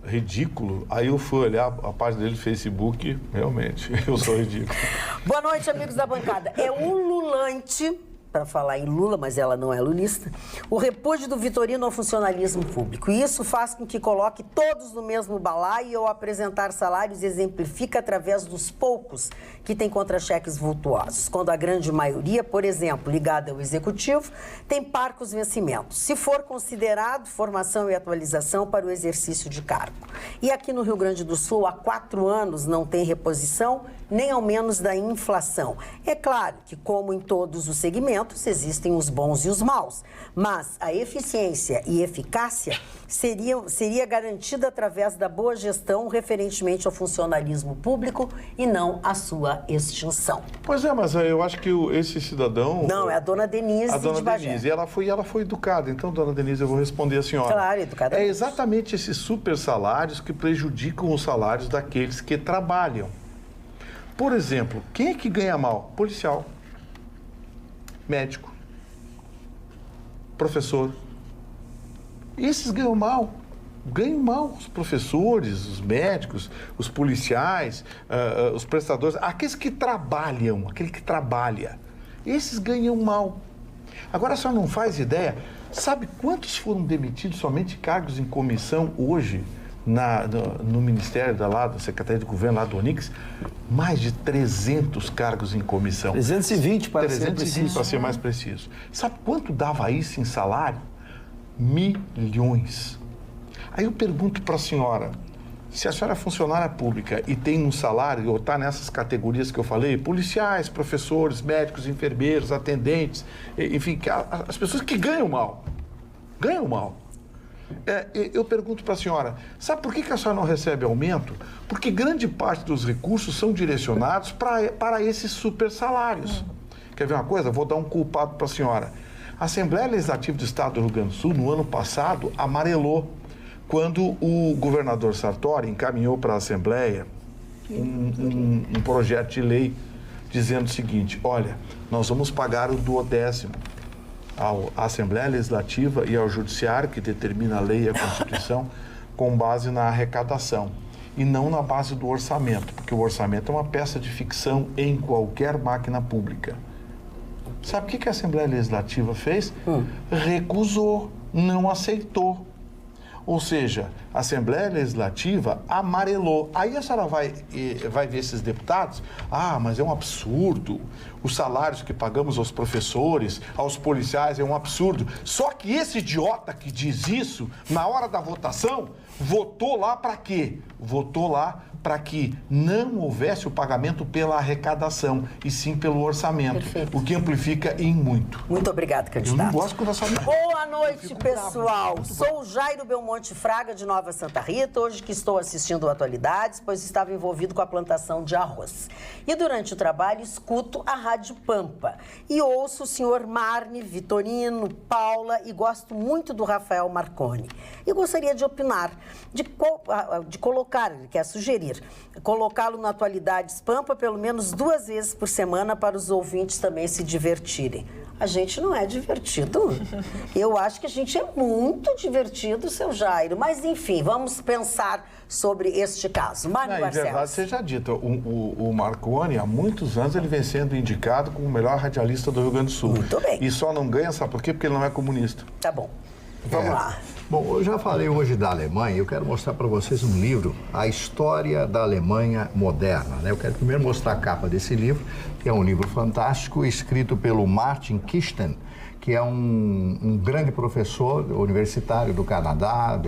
Speaker 4: ridículo? Aí eu fui olhar a página dele no Facebook, realmente, eu sou ridículo.
Speaker 2: Boa noite, amigos da bancada. É ululante, para falar em Lula, mas ela não é lulista, o repúdio do Vitorino ao funcionalismo público. E isso faz com que coloque todos no mesmo balaio e, ao apresentar salários, exemplifica através dos poucos que têm contra-cheques vultuosos, quando a grande maioria, por exemplo, ligada ao executivo, tem parcos vencimentos, se for considerado formação e atualização para o exercício de cargo. E aqui no Rio Grande do Sul, há 4 anos, não tem reposição, nem ao menos da inflação. É claro que, como em todos os segmentos, momentos existem os bons e os maus, mas a eficiência e eficácia seria garantida através da boa gestão referentemente ao funcionalismo público e não à sua extinção.
Speaker 4: Pois é, mas eu acho que esse cidadão...
Speaker 2: Não, é a dona Denise
Speaker 4: a dona
Speaker 2: de Bagé.
Speaker 4: Denise, ela foi educada. Então, dona Denise, eu vou responder a senhora.
Speaker 2: Claro, educada.
Speaker 4: É exatamente esses super salários que prejudicam os salários daqueles que trabalham. Por exemplo, quem é que ganha mal? Policial, médico, professor. Esses ganham mal. Ganham mal os professores, os médicos, os policiais, os prestadores, aqueles que trabalham, aquele que trabalha. Esses ganham mal. Agora, a senhora não faz ideia, sabe quantos foram demitidos somente cargos em comissão hoje no Ministério da Secretaria de Governo, lá do Onix? Mais de 300 cargos em comissão.
Speaker 3: 320 para ser preciso.
Speaker 4: 320 para ser mais preciso. Sabe quanto dava isso em salário? Milhões. Aí eu pergunto para a senhora, se a senhora é funcionária pública e tem um salário, ou está nessas categorias que eu falei, policiais, professores, médicos, enfermeiros, atendentes, enfim, as pessoas que ganham mal. Eu pergunto para a senhora, sabe por que a senhora não recebe aumento? Porque grande parte dos recursos são direcionados para esses super salários. Quer ver uma coisa? Vou dar um culpado para a senhora. A Assembleia Legislativa do Estado do Rio Grande do Sul, no ano passado, amarelou quando o governador Sartori encaminhou para a Assembleia um projeto de lei dizendo o seguinte: olha, nós vamos pagar o 12º à Assembleia Legislativa e ao Judiciário, que determina a lei e a Constituição, com base na arrecadação e não na base do orçamento, porque o orçamento é uma peça de ficção em qualquer máquina pública. Sabe o que a Assembleia Legislativa fez? Recusou, não aceitou. Ou seja, a Assembleia Legislativa amarelou. Aí a senhora vai ver esses deputados, mas é um absurdo, os salários que pagamos aos professores, aos policiais, é um absurdo. Só que esse idiota que diz isso, na hora da votação, votou lá para quê? Votou lá para que não houvesse o pagamento pela arrecadação, e sim pelo orçamento. Perfeito. O que amplifica em muito.
Speaker 2: Muito obrigado, candidato.
Speaker 4: Eu não gosto quando a senhora...
Speaker 2: Boa noite, pessoal. Sou o Jairo Belmonte Fraga, de Nova Santa Rita, hoje que estou assistindo Atualidades, pois estava envolvido com a plantação de arroz. E durante o trabalho escuto a Rádio Pampa e ouço o senhor Marne, Vitorino, Paula, e gosto muito do Rafael Marconi. E gostaria de opinar, de colocar, ele quer sugerir, colocá-lo no Atualidades Pampa pelo menos 2 vezes por semana para os ouvintes também se divertirem. A gente não é divertido. Eu acho que a gente é muito divertido, seu Jairo. Mas, enfim, vamos pensar sobre este caso. Mário Barcelos.
Speaker 4: Em verdade seja dito, o Marconi, há muitos anos, ele vem sendo indicado como o melhor radialista do Rio Grande do Sul.
Speaker 2: Muito bem.
Speaker 4: E só não ganha, sabe por quê? Porque ele não é comunista.
Speaker 2: Tá bom. Vamos lá.
Speaker 7: Bom, eu já falei hoje da Alemanha, eu quero mostrar para vocês um livro, A História da Alemanha Moderna, né? Eu quero primeiro mostrar a capa desse livro, que é um livro fantástico, escrito pelo Martin Kisten, que é um grande professor universitário do Canadá,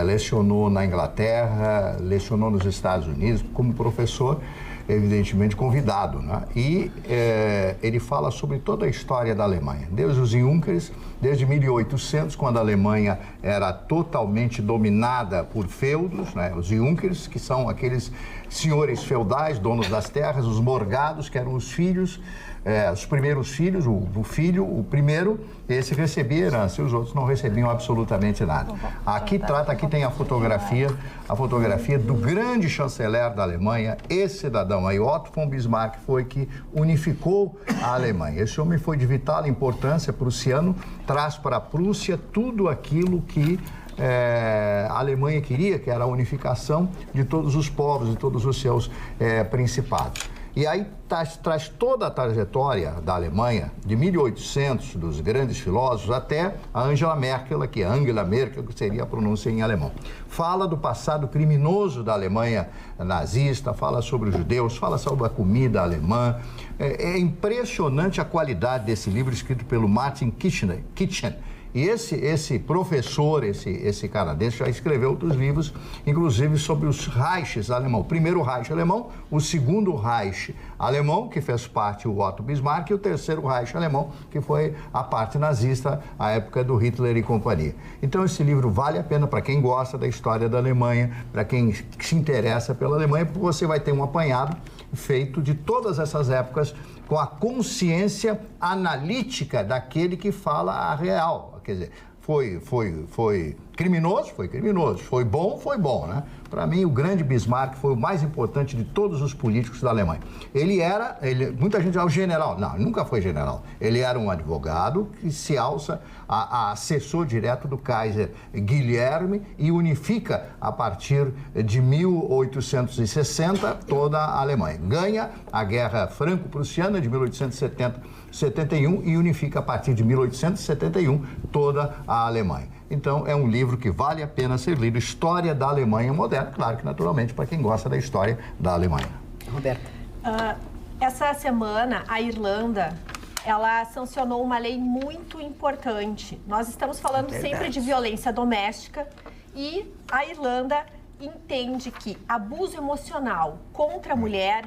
Speaker 7: lecionou na Inglaterra, lecionou nos Estados Unidos como professor, evidentemente convidado, né? E ele fala sobre toda a história da Alemanha, desde os Junkers, desde 1800, quando a Alemanha era totalmente dominada por feudos, né? Os Junkers, que são aqueles senhores feudais, donos das terras, os morgados, que eram os filhos, os primeiros filhos, o primeiro, esse recebia herança, e os outros não recebiam absolutamente nada. Aqui tem a fotografia do grande chanceler da Alemanha, esse cidadão aí, Otto von Bismarck, foi que unificou a Alemanha. Esse homem foi de vital importância prussiano, traz para a Prússia tudo aquilo que a Alemanha queria, que era a unificação de todos os povos, de todos os seus principados. E aí traz toda a trajetória da Alemanha, de 1800, dos grandes filósofos, até a Angela Merkel, que seria a pronúncia em alemão. Fala do passado criminoso da Alemanha nazista, fala sobre os judeus, fala sobre a comida alemã. É impressionante a qualidade desse livro, escrito pelo Martin Kitchen. E esse professor, esse canadense, já escreveu outros livros, inclusive sobre os Reiches alemão. O primeiro Reich alemão, o segundo Reich alemão, que fez parte o Otto Bismarck, e o terceiro Reich alemão, que foi a parte nazista, a época do Hitler e companhia. Então, esse livro vale a pena para quem gosta da história da Alemanha, para quem se interessa pela Alemanha, porque você vai ter um apanhado feito de todas essas épocas com a consciência analítica daquele que fala a real. Quer dizer, foi criminoso? Foi criminoso. Foi bom, né? Para mim, o grande Bismarck foi o mais importante de todos os políticos da Alemanha. Muita gente diz, o general. Não, ele nunca foi general. Ele era um advogado que se alça a assessor direto do Kaiser Guilherme e unifica, a partir de 1860, toda a Alemanha. Ganha a Guerra Franco-Prussiana de 1871 e unifica, a partir de 1871, toda a Alemanha. Então, é um livro que vale a pena ser lido. História da Alemanha moderna, claro que naturalmente para quem gosta da história da Alemanha.
Speaker 2: Roberta.
Speaker 5: Essa semana, a Irlanda, ela sancionou uma lei muito importante. Nós estamos falando sempre de violência doméstica e a Irlanda entende que abuso emocional contra a mulher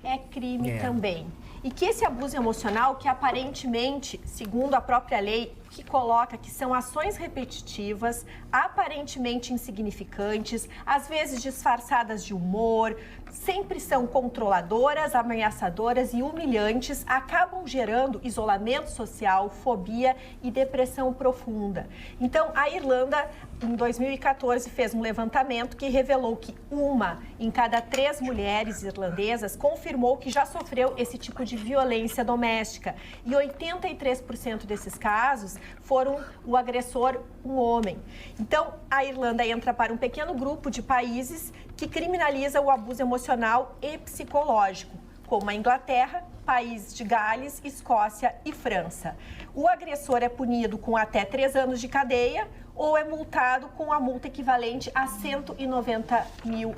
Speaker 5: é crime também. E que esse abuso emocional, que aparentemente, segundo a própria lei, que coloca que são ações repetitivas, aparentemente insignificantes, às vezes disfarçadas de humor, sempre são controladoras, ameaçadoras e humilhantes, acabam gerando isolamento social, fobia e depressão profunda. Então, a Irlanda, em 2014, fez um levantamento que revelou que 1 em cada 3 mulheres irlandesas confirmou que já sofreu esse tipo de violência doméstica. E 83% desses casos foram o agressor um homem. Então, a Irlanda entra para um pequeno grupo de países que criminaliza o abuso emocional e psicológico, como a Inglaterra, País de Gales, Escócia e França. O agressor é punido com até 3 anos de cadeia ou é multado com a multa equivalente a R$190 mil.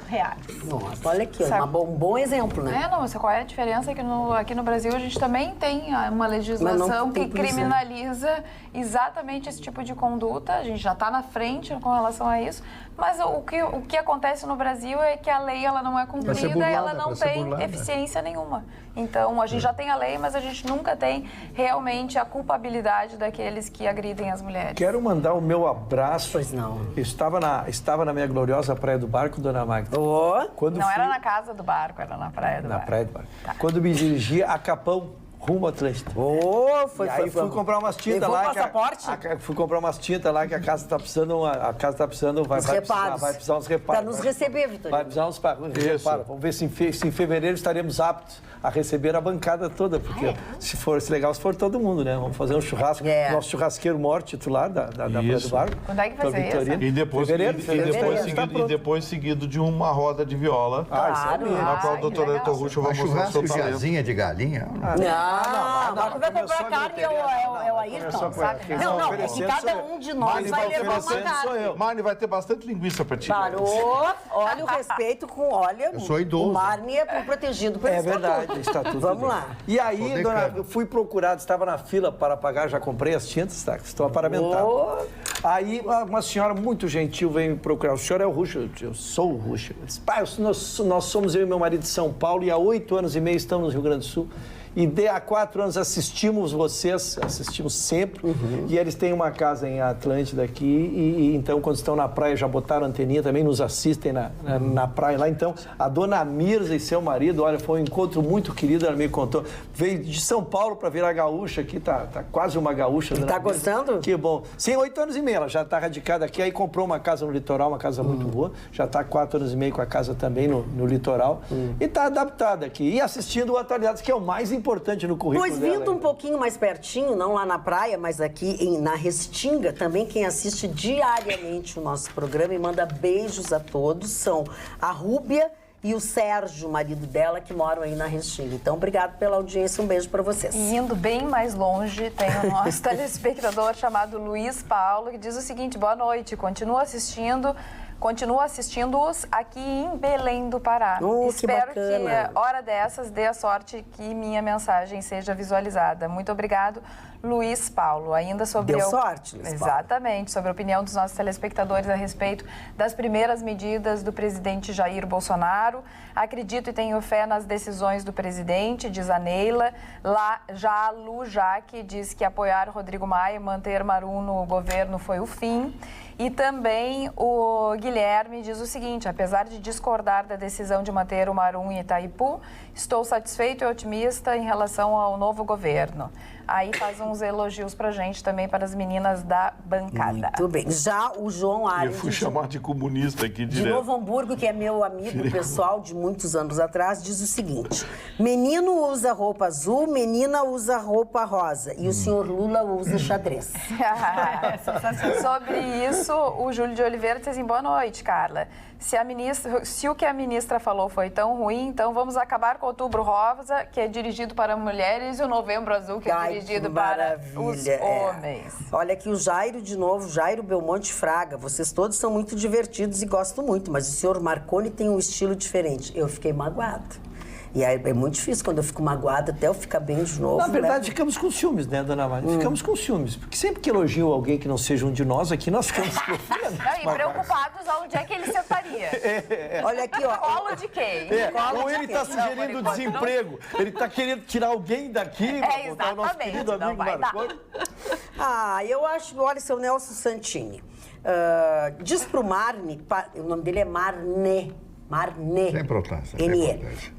Speaker 2: Nossa, olha aqui, um bom exemplo, né?
Speaker 9: Não, qual é a diferença? Aqui no Brasil a gente também tem uma legislação que criminaliza exatamente esse tipo de conduta. A gente já está na frente com relação a isso. Mas o que acontece no Brasil é que a lei ela não é cumprida e ela não tem eficiência nenhuma. Então, a gente já tem a lei, mas a gente nunca tem realmente a culpabilidade daqueles que agridem as mulheres.
Speaker 3: Quero mandar o meu abraço.
Speaker 2: Pois não.
Speaker 3: Estava na minha gloriosa Praia do Barco, dona Magda.
Speaker 9: Era na casa do barco, era na Praia do Barco.
Speaker 3: Na Praia do Barco. Tá. Quando me dirigia a Capão, rumo Atlântico.
Speaker 2: Foi
Speaker 3: fui comprar umas tintas lá.
Speaker 2: Passaporte?
Speaker 3: Fui comprar umas tintas lá que a casa está precisando. Vai precisar uns reparos.
Speaker 2: Para nos receber, Vitorino.
Speaker 3: Vai precisar uns reparos. Vamos ver se em fevereiro estaremos aptos a receber a bancada toda, porque se for todo mundo, né? Vamos fazer um churrasco. Nosso churrasqueiro maior titular da Praia do Barco.
Speaker 9: Quando é que vai ser isso?
Speaker 4: E depois seguido de uma roda de viola. Na qual a doutora Torrucho vai mostrar o seu talento.
Speaker 7: Casinha de galinha?
Speaker 2: Não, vai comprar carne é o Ayrton, sabe? Não, é que cada um de nós vai levar uma carne.
Speaker 4: Marne vai ter bastante linguiça para ti.
Speaker 2: Parou, olha o respeito
Speaker 7: eu sou idoso.
Speaker 2: O Marne é protegido pelo
Speaker 3: estatuto. É verdade, estatuto.
Speaker 2: Vamos lá.
Speaker 3: E aí, dona, eu fui procurado, estava na fila para pagar, já comprei as tintas, estou aparamentado. Aí uma senhora muito gentil veio me procurar. O senhor é o Rucho? Eu sou o Rucho. Nós somos eu e meu marido de São Paulo e há 8 anos e meio estamos no Rio Grande do Sul. E há 4 anos assistimos sempre. E eles têm uma casa em Atlântida aqui. E então, quando estão na praia, já botaram anteninha, também nos assistem na praia lá. Então, a dona Mirza e seu marido, olha, foi um encontro muito querido, ela me contou. Veio de São Paulo para virar gaúcha aqui, tá quase uma gaúcha.
Speaker 2: Tá gostando?
Speaker 3: Que bom. Sim, 8 anos e meio, ela já está radicada aqui. Aí comprou uma casa no litoral, uma casa muito boa. Já está 4 anos e meio com a casa também no litoral. E está adaptada aqui. E assistindo o Atualidades, que é o mais importante no currículo
Speaker 2: dela.
Speaker 3: Pois
Speaker 2: vindo um pouquinho mais pertinho, não lá na praia, mas aqui na Restinga, também quem assiste diariamente o nosso programa e manda beijos a todos, são a Rúbia e o Sérgio, o marido dela, que moram aí na Restinga. Então, obrigado pela audiência, um beijo para vocês.
Speaker 9: E indo bem mais longe, tem o nosso telespectador chamado Luiz Paulo, que diz o seguinte: boa noite, continua assistindo Continuo assistindo-os aqui em Belém do Pará. Espero que hora dessas dê a sorte que minha mensagem seja visualizada. Muito obrigado, Luiz Paulo. Ainda sobre
Speaker 2: Deu sorte, Luiz Paulo.
Speaker 9: Exatamente, sobre a opinião dos nossos telespectadores a respeito das primeiras medidas do presidente Jair Bolsonaro. Acredito e tenho fé nas decisões do presidente, diz a Neila. Lá, já a Lu Jaque diz que apoiar Rodrigo Maia e manter Marum no governo foi o fim. E também o Guilherme diz o seguinte: apesar de discordar da decisão de manter o Marum em Itaipu, estou satisfeito e otimista em relação ao novo governo. Aí faz uns elogios pra gente também, para as meninas da bancada.
Speaker 2: Muito bem. Já o João Aires...
Speaker 4: Eu fui chamar de comunista aqui direto.
Speaker 2: De Novo Hamburgo, que é meu amigo pessoal de muitos anos atrás, diz o seguinte: menino usa roupa azul, menina usa roupa rosa e o senhor Lula usa xadrez.
Speaker 9: Sobre isso, o Júlio de Oliveira diz assim: boa noite, Carla. Se o que a ministra falou foi tão ruim, então vamos acabar com o Outubro Rosa, que é dirigido para mulheres, e o Novembro Azul, que é dirigido para os homens.
Speaker 2: Olha aqui o Jairo de novo, Jairo Belmonte Fraga. Vocês todos são muito divertidos e gosto muito, mas o senhor Marconi tem um estilo diferente. Eu fiquei magoado. E aí é muito difícil quando eu fico magoada, até eu ficar bem de novo.
Speaker 3: Na verdade, ficamos com ciúmes, né, dona Mari? Ficamos com ciúmes. Porque sempre que elogiam alguém que não seja um de nós aqui, nós ficamos sofrendo.
Speaker 9: E preocupados aonde é que ele sentaria.
Speaker 2: Olha aqui, ó.
Speaker 9: Colo de quem?
Speaker 3: Ou ele está sugerindo desemprego. Não. Ele está querendo tirar alguém daqui para botar o nosso querido amigo Marconi.
Speaker 2: Eu acho, olha, seu Nelson Santini. Diz pro Marne, o nome dele é Marne.
Speaker 7: Sem importância.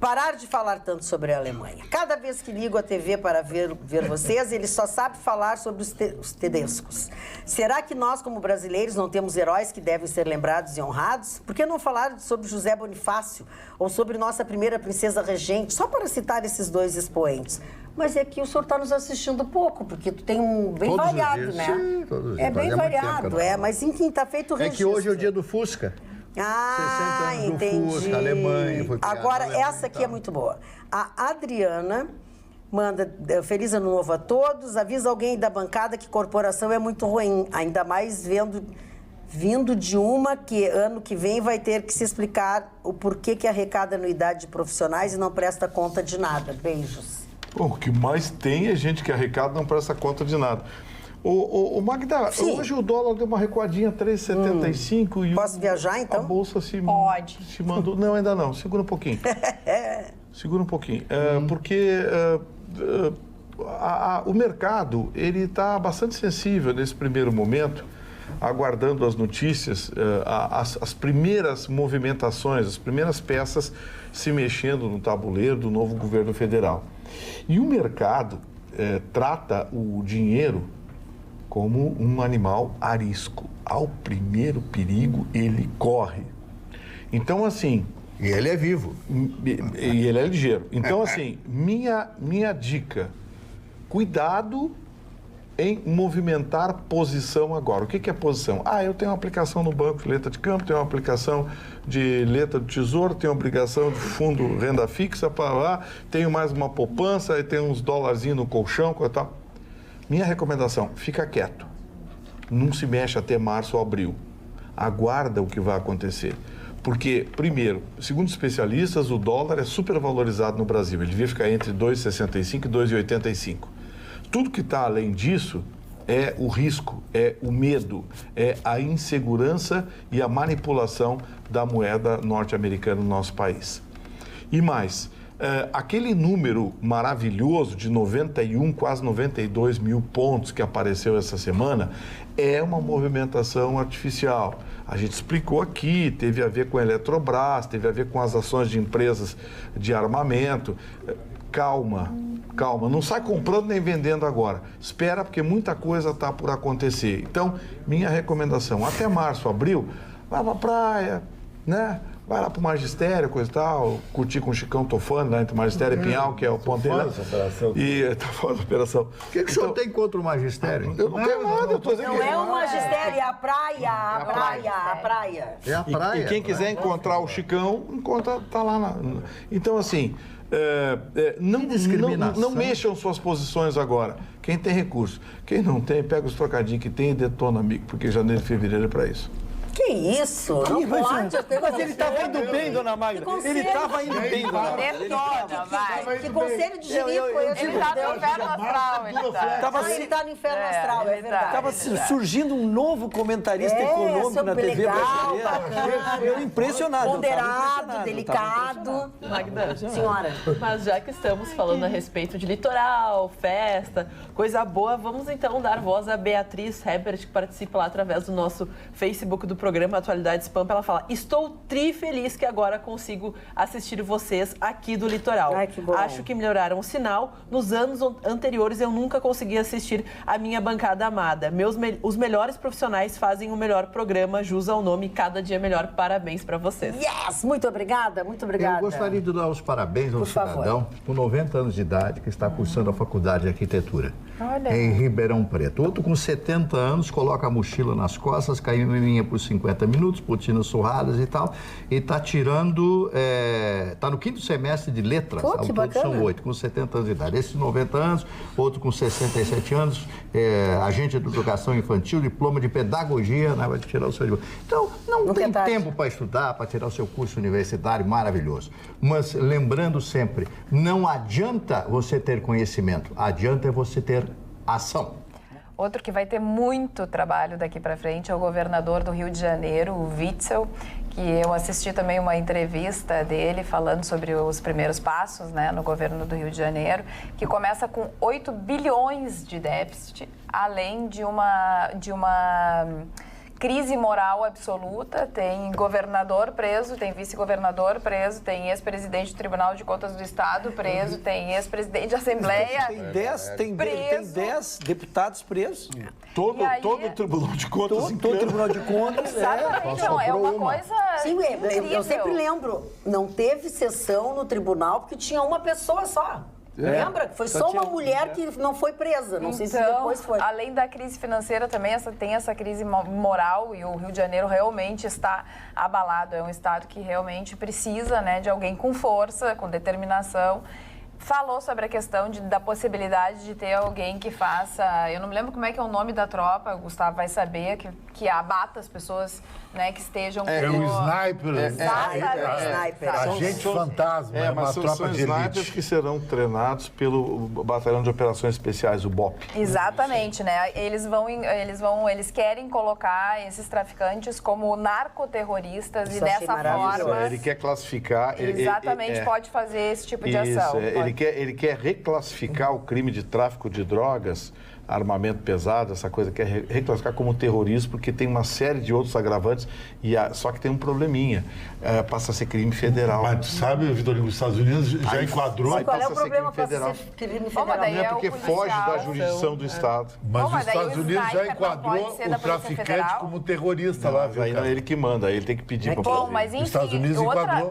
Speaker 2: Parar de falar tanto sobre a Alemanha. Cada vez que ligo a TV para ver vocês, ele só sabe falar sobre os tedescos. Será que nós, como brasileiros, não temos heróis que devem ser lembrados e honrados? Por que não falar sobre José Bonifácio ou sobre nossa primeira princesa regente, só para citar esses dois expoentes? Mas é que o senhor está nos assistindo pouco, porque tu tem um bem todos variado, né?
Speaker 7: Sim, todos os dias.
Speaker 2: É bem variado, mas enfim, está feito o registro.
Speaker 7: É que hoje é o dia do Fusca. 60 anos
Speaker 2: entendi.
Speaker 7: Do Fusca, Alemanha. Foi
Speaker 2: agora, essa aqui é muito boa. A Adriana manda: feliz ano novo a todos. Avisa alguém da bancada que corporação é muito ruim, ainda mais vindo de uma que ano que vem vai ter que se explicar o porquê que arrecada anuidade de profissionais e não presta conta de nada. Beijos.
Speaker 4: Bom, o que mais tem é gente que arrecada e não presta conta de nada. O Magda, hoje o dólar deu uma recuadinha 3,75 e
Speaker 2: posso viajar, então?
Speaker 4: A bolsa se mandou... Não, ainda não. Segura um pouquinho. Porque o mercado ele está bastante sensível nesse primeiro momento, aguardando as notícias, as primeiras movimentações, as primeiras peças se mexendo no tabuleiro do novo governo federal. E o mercado trata o dinheiro como um animal arisco. Ao primeiro perigo, ele corre. Então, assim...
Speaker 7: E ele é vivo.
Speaker 4: E ele é ligeiro. Então, assim, minha dica, cuidado em movimentar posição agora. O que é posição? Eu tenho uma aplicação no banco de letra de campo, tenho uma aplicação de letra do tesouro, tenho obrigação de fundo renda fixa para lá, tenho mais uma poupança, e tenho uns dólarzinhos no colchão, coisa e tal. Minha recomendação, fica quieto. Não se mexe até março ou abril. Aguarda o que vai acontecer. Porque, primeiro, segundo especialistas, o dólar é supervalorizado no Brasil. Ele devia ficar entre 2,65 e 2,85. Tudo que está além disso é o risco, é o medo, é a insegurança e a manipulação da moeda norte-americana no nosso país. E mais... aquele número maravilhoso de 91, quase 92 mil pontos que apareceu essa semana é uma movimentação artificial. A gente explicou aqui, teve a ver com a Eletrobras, teve a ver com as ações de empresas de armamento. Calma, não sai comprando nem vendendo agora. Espera, porque muita coisa está por acontecer. Então, minha recomendação, até março, abril, vai para a praia, né? Vai lá pro Magistério, coisa e tal, curtir com o Chicão Tofani, lá entre o Magistério e Pinhal, que é o ponto dele. E tá fora da operação.
Speaker 7: O que o senhor tem contra o Magistério?
Speaker 4: Eu não tenho nada, eu tô dizendo que...
Speaker 2: Não é o Magistério, é a praia, a praia.
Speaker 7: É a praia.
Speaker 4: E quem quiser encontrar o Chicão, tá lá. Então, assim, não mexam suas posições agora. Quem tem recurso. Quem não tem, pega os trocadinhos que tem e detona, amigo, porque janeiro e fevereiro é para isso.
Speaker 2: Que isso? Não pode.
Speaker 3: Mas ele estava indo bem, dona Magda. Ele estava indo bem, dona Magda.
Speaker 9: Detona, vai.
Speaker 2: Que conselho de jirico esse?
Speaker 9: Ele tá no inferno astral, ele tá.
Speaker 2: Ele tá no inferno astral, é verdade.
Speaker 3: Estava surgindo um novo comentarista econômico na TV
Speaker 2: legal,
Speaker 3: brasileira. Eu impressionado.
Speaker 2: Ponderado, delicado.
Speaker 6: Magda,
Speaker 2: senhora.
Speaker 6: Mas já que estamos falando a respeito de litoral, festa, coisa boa, vamos então dar voz a Beatriz Hebert, que participa lá através do nosso Facebook do programa Atualidades Pampa. Ela fala: estou feliz que agora consigo assistir vocês aqui do litoral.
Speaker 2: Ai, que bom.
Speaker 6: Acho que melhoraram o sinal. Nos anos anteriores eu nunca consegui assistir a minha bancada amada. Os melhores profissionais fazem o melhor programa, jus ao nome, cada dia melhor. Parabéns para vocês.
Speaker 2: Yes! Muito obrigada, muito obrigada.
Speaker 7: Eu gostaria de dar os parabéns a um cidadão com 90 anos de idade que está cursando a faculdade de arquitetura.
Speaker 9: Olha.
Speaker 7: Em Ribeirão Preto. Outro com 70 anos, coloca a mochila nas costas, caminha por 50 minutos, botinas surradas e tal, e está tirando, está no 5º semestre de letras, ao todo são 8, com 70 anos de idade. Esse 90 anos, outro com 67 anos, agente de educação infantil, diploma de pedagogia, vai tirar o seu diploma. Então, não tem tempo para estudar, para tirar o seu curso universitário maravilhoso. Mas lembrando sempre, não adianta você ter conhecimento, adianta você ter ação.
Speaker 9: Outro que vai ter muito trabalho daqui para frente é o governador do Rio de Janeiro, o Witzel, que eu assisti também uma entrevista dele falando sobre os primeiros passos, né, no governo do Rio de Janeiro, que começa com 8 bilhões de déficit, além de uma crise moral absoluta. Tem governador preso, tem vice-governador preso, tem ex-presidente do Tribunal de Contas do Estado preso, tem ex-presidente de Assembleia
Speaker 3: tem 10 deputados presos.
Speaker 4: Todo o Tribunal de Contas.
Speaker 3: Todo o Tribunal de Contas.
Speaker 9: Exatamente, não, é uma coisa
Speaker 2: Sim,
Speaker 9: incrível.
Speaker 2: eu sempre lembro, não teve sessão no tribunal porque tinha uma pessoa só. Lembra? Foi só uma mulher que não foi presa. Não sei se depois foi.
Speaker 9: Além da crise financeira, também tem essa crise moral, e o Rio de Janeiro realmente está abalado. É um estado que realmente precisa, né, de alguém com força, com determinação. Falou sobre a questão da possibilidade de ter alguém que faça... Eu não me lembro como é que é o nome da tropa, o Gustavo vai saber, que abata as pessoas, né, que estejam...
Speaker 8: É o sniper.
Speaker 9: Exatamente.
Speaker 8: Agente fantasma, é uma tropa de
Speaker 4: snipers que serão treinados pelo Batalhão de Operações Especiais, o BOP.
Speaker 9: Exatamente, né? Eles querem colocar esses traficantes como narcoterroristas.
Speaker 2: Isso
Speaker 9: e dessa forma...
Speaker 4: Ele quer classificar...
Speaker 9: Exatamente, pode fazer esse tipo de ação.
Speaker 4: Ele quer reclassificar o crime de tráfico de drogas, armamento pesado, essa coisa, quer reclassificar como terrorismo, porque tem uma série de outros agravantes, só que tem um probleminha, passa a ser crime federal.
Speaker 8: Mas tu sabe, Vitorino, os Estados Unidos já enquadrou...
Speaker 2: Qual é o problema para ser crime federal?
Speaker 4: Não é porque foge da jurisdição do Estado.
Speaker 8: Mas os Estados Unidos já enquadrou o traficante como terrorista lá, viu,
Speaker 4: cara? Ele que manda, ele tem que pedir para fazer.
Speaker 9: Bom, mas enfim,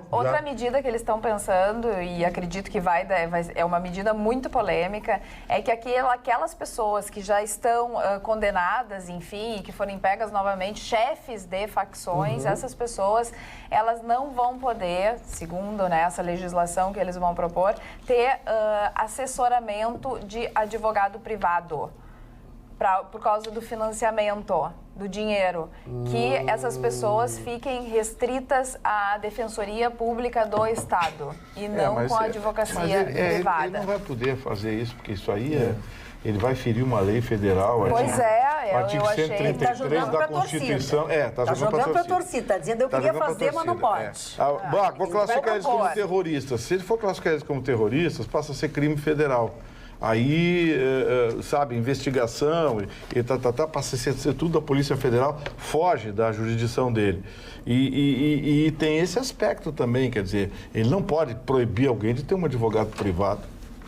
Speaker 9: outra medida que eles estão pensando, e acredito que é uma medida muito polêmica, é que aquelas pessoas que já estão condenadas, enfim, que forem pegas novamente, chefes de facções, essas pessoas, elas não vão poder, segundo, né, essa legislação que eles vão propor, ter assessoramento de advogado privado. Por causa do financiamento, do dinheiro, que essas pessoas fiquem restritas à Defensoria Pública do Estado e não com a advocacia privada.
Speaker 4: Ele não vai poder fazer isso, porque isso aí ele vai ferir uma lei federal.
Speaker 9: Pois
Speaker 4: o artigo 133 da Constituição.
Speaker 2: Está jogando para a torcida. Está dizendo eu queria fazer, mas não pode.
Speaker 4: Vou classificar eles como terroristas. Se ele for classificar eles como terroristas, passa a ser crime federal. Aí, sabe, investigação passa a ser tudo da Polícia Federal, foge da jurisdição dele. E tem esse aspecto também, quer dizer, ele não pode proibir alguém de ter um advogado privado.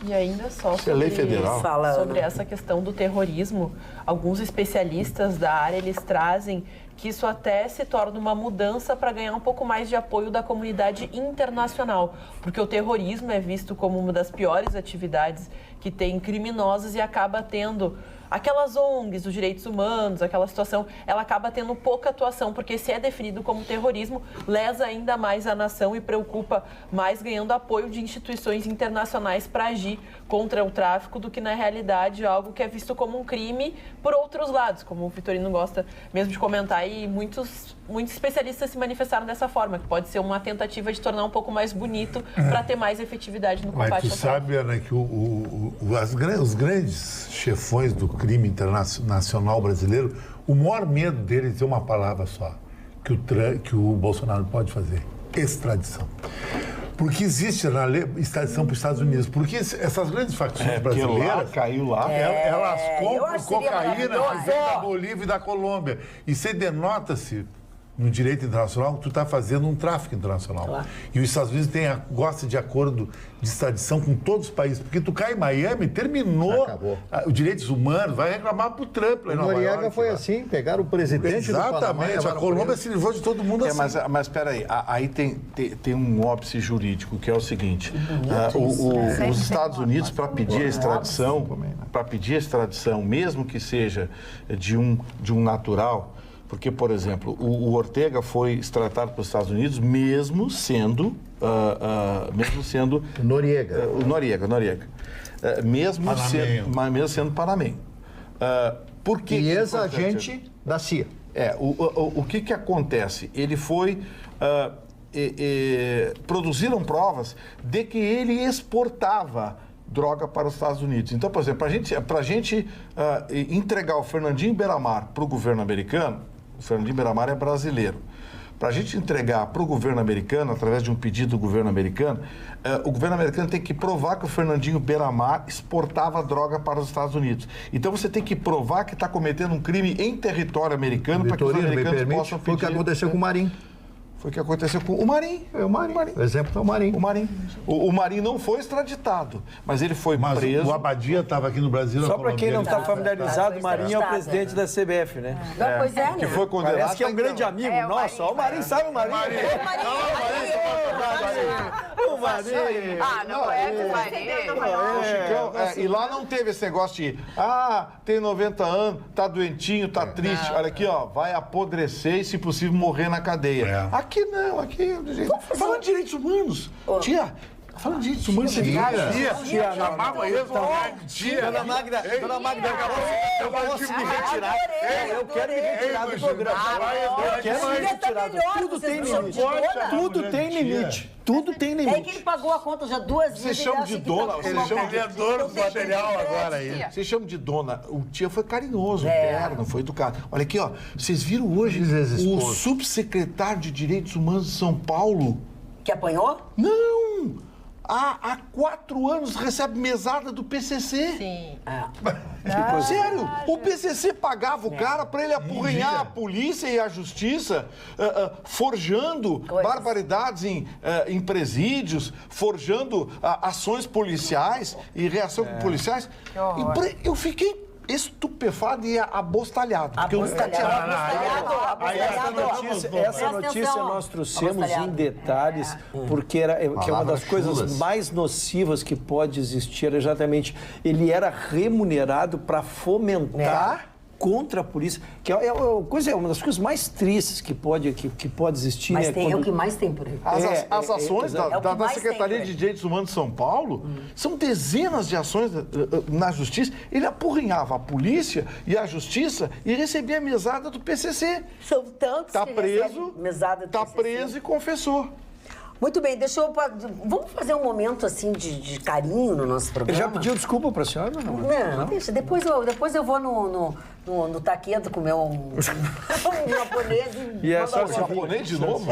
Speaker 6: E ainda só
Speaker 4: sobre, lei federal.
Speaker 6: Sobre essa questão do terrorismo, alguns especialistas da área, eles trazem que isso até se torna uma mudança para ganhar um pouco mais de apoio da comunidade internacional, porque o terrorismo é visto como uma das piores atividades que tem criminosos e acaba tendo aquelas ONGs dos direitos humanos, aquela situação, ela acaba tendo pouca atuação, porque se é definido como terrorismo, lesa ainda mais a nação e preocupa mais ganhando apoio de instituições internacionais para agir contra o tráfico do que, na realidade, algo que é visto como um crime por outros lados, como o Vitorino gosta mesmo de comentar, e muitos especialistas se manifestaram dessa forma, que pode ser uma tentativa de tornar um pouco mais bonito para ter mais efetividade no combate ao tráfico.
Speaker 8: Mas tu sabe, Ana, que os grandes chefões do crime internacional brasileiro, o maior medo deles é uma palavra só, que o Bolsonaro pode fazer: extradição. Porque existe na lei extradição para os Estados Unidos. Porque essas grandes facções brasileiras...
Speaker 4: Caiu lá.
Speaker 8: Elas compram cocaína que vem da Bolívia e da Colômbia. E você denota-se no direito internacional que tu está fazendo um tráfico internacional. Claro. E os Estados Unidos gosta de acordo de extradição com todos os países. Porque tu cai em Miami, terminou os direitos humanos, vai reclamar pro Trump lá em Nova York.
Speaker 7: Noriega foi assim, pegaram o presidente do Panamá.
Speaker 8: Exatamente, a Colômbia se livrou de todo mundo assim.
Speaker 4: Mas espera aí tem um óbice jurídico, que é o seguinte, os Estados Unidos, para pedir a extradição, mesmo que seja de um natural, porque, por exemplo, o Ortega foi extraditado para os Estados Unidos mesmo sendo
Speaker 7: Noriega.
Speaker 4: O Noriega. Mesmo sendo panamenho. Por que
Speaker 7: e ex-agente da CIA.
Speaker 4: O que acontece? Ele foi... produziram provas de que ele exportava droga para os Estados Unidos. Então, por exemplo, para a gente entregar o Fernandinho Beiramar para o governo americano, o Fernandinho Beiramar é brasileiro, para a gente entregar para o governo americano, através de um pedido do governo americano, o governo americano tem que provar que o Fernandinho Beiramar exportava droga para os Estados Unidos. Então você tem que provar que está cometendo um crime em território americano para que os americanos possam pedir...
Speaker 7: Foi o que aconteceu com o Marinho.
Speaker 4: Foi o que aconteceu com o Marinho.
Speaker 7: O exemplo é o Marinho.
Speaker 4: O Marinho não foi extraditado, mas ele foi preso.
Speaker 8: O Abadia estava aqui no Brasil.
Speaker 3: Só para quem não está familiarizado, o Marinho é o presidente da CBF, né?
Speaker 2: Pois é,
Speaker 4: que foi condenado.
Speaker 3: Parece que é um grande amigo nosso. O Marinho sabe o Marinho. O Marinho.
Speaker 9: Não é o Marinho.
Speaker 4: E lá não teve esse negócio de tem 90 anos, tá doentinho, tá triste. Olha aqui, ó, vai apodrecer e, se possível, morrer na cadeia. Aqui não, falando de direitos humanos. Tia, falando de direitos humanos,
Speaker 8: tia, chamava eles de tia.
Speaker 3: Dona Magda, eu posso me retirar. Eu quero me retirar do programa. Eu quero me retirar. Tudo tem limite. Tudo tem limite. Tudo tem limite.
Speaker 2: É que ele pagou a conta já 2 vezes.
Speaker 4: Vocês chamam de dona, vocês chamam de
Speaker 8: dona do material agora aí.
Speaker 4: Vocês chamam de dona. O tia foi carinhoso, terno, foi educado. Olha aqui, ó. Vocês viram hoje o subsecretário de Direitos Humanos de São Paulo?
Speaker 2: Que apanhou?
Speaker 4: Não! Há 4 anos recebe mesada do PCC.
Speaker 5: Sim.
Speaker 4: Sério, o PCC pagava o cara para ele apurrinhar a polícia e a justiça, forjando barbaridades em presídios, forjando ações policiais e reação com policiais. Eu fiquei estupefado e abostalhado.
Speaker 3: Essa notícia nós trouxemos em detalhes, porque que é uma das coisas mais nocivas que pode existir, exatamente. Ele era remunerado para fomentar contra a polícia, que é uma das coisas mais tristes que pode existir.
Speaker 2: Mas é o que mais tem por aí.
Speaker 4: As ações da Secretaria de Direitos Humanos de São Paulo são dezenas de ações na justiça. Ele apurrinhava a polícia e a justiça e recebia a mesada do PCC.
Speaker 2: São tantos
Speaker 4: que recebem
Speaker 2: mesada do PCC.
Speaker 4: Está preso e confessou.
Speaker 2: Muito bem, vamos fazer um momento assim de carinho no nosso programa?
Speaker 3: Ele já pediu desculpa para a senhora?
Speaker 2: Não, deixa. Depois eu vou no taquedo comer um japonês
Speaker 3: e é só
Speaker 4: japonês de novo?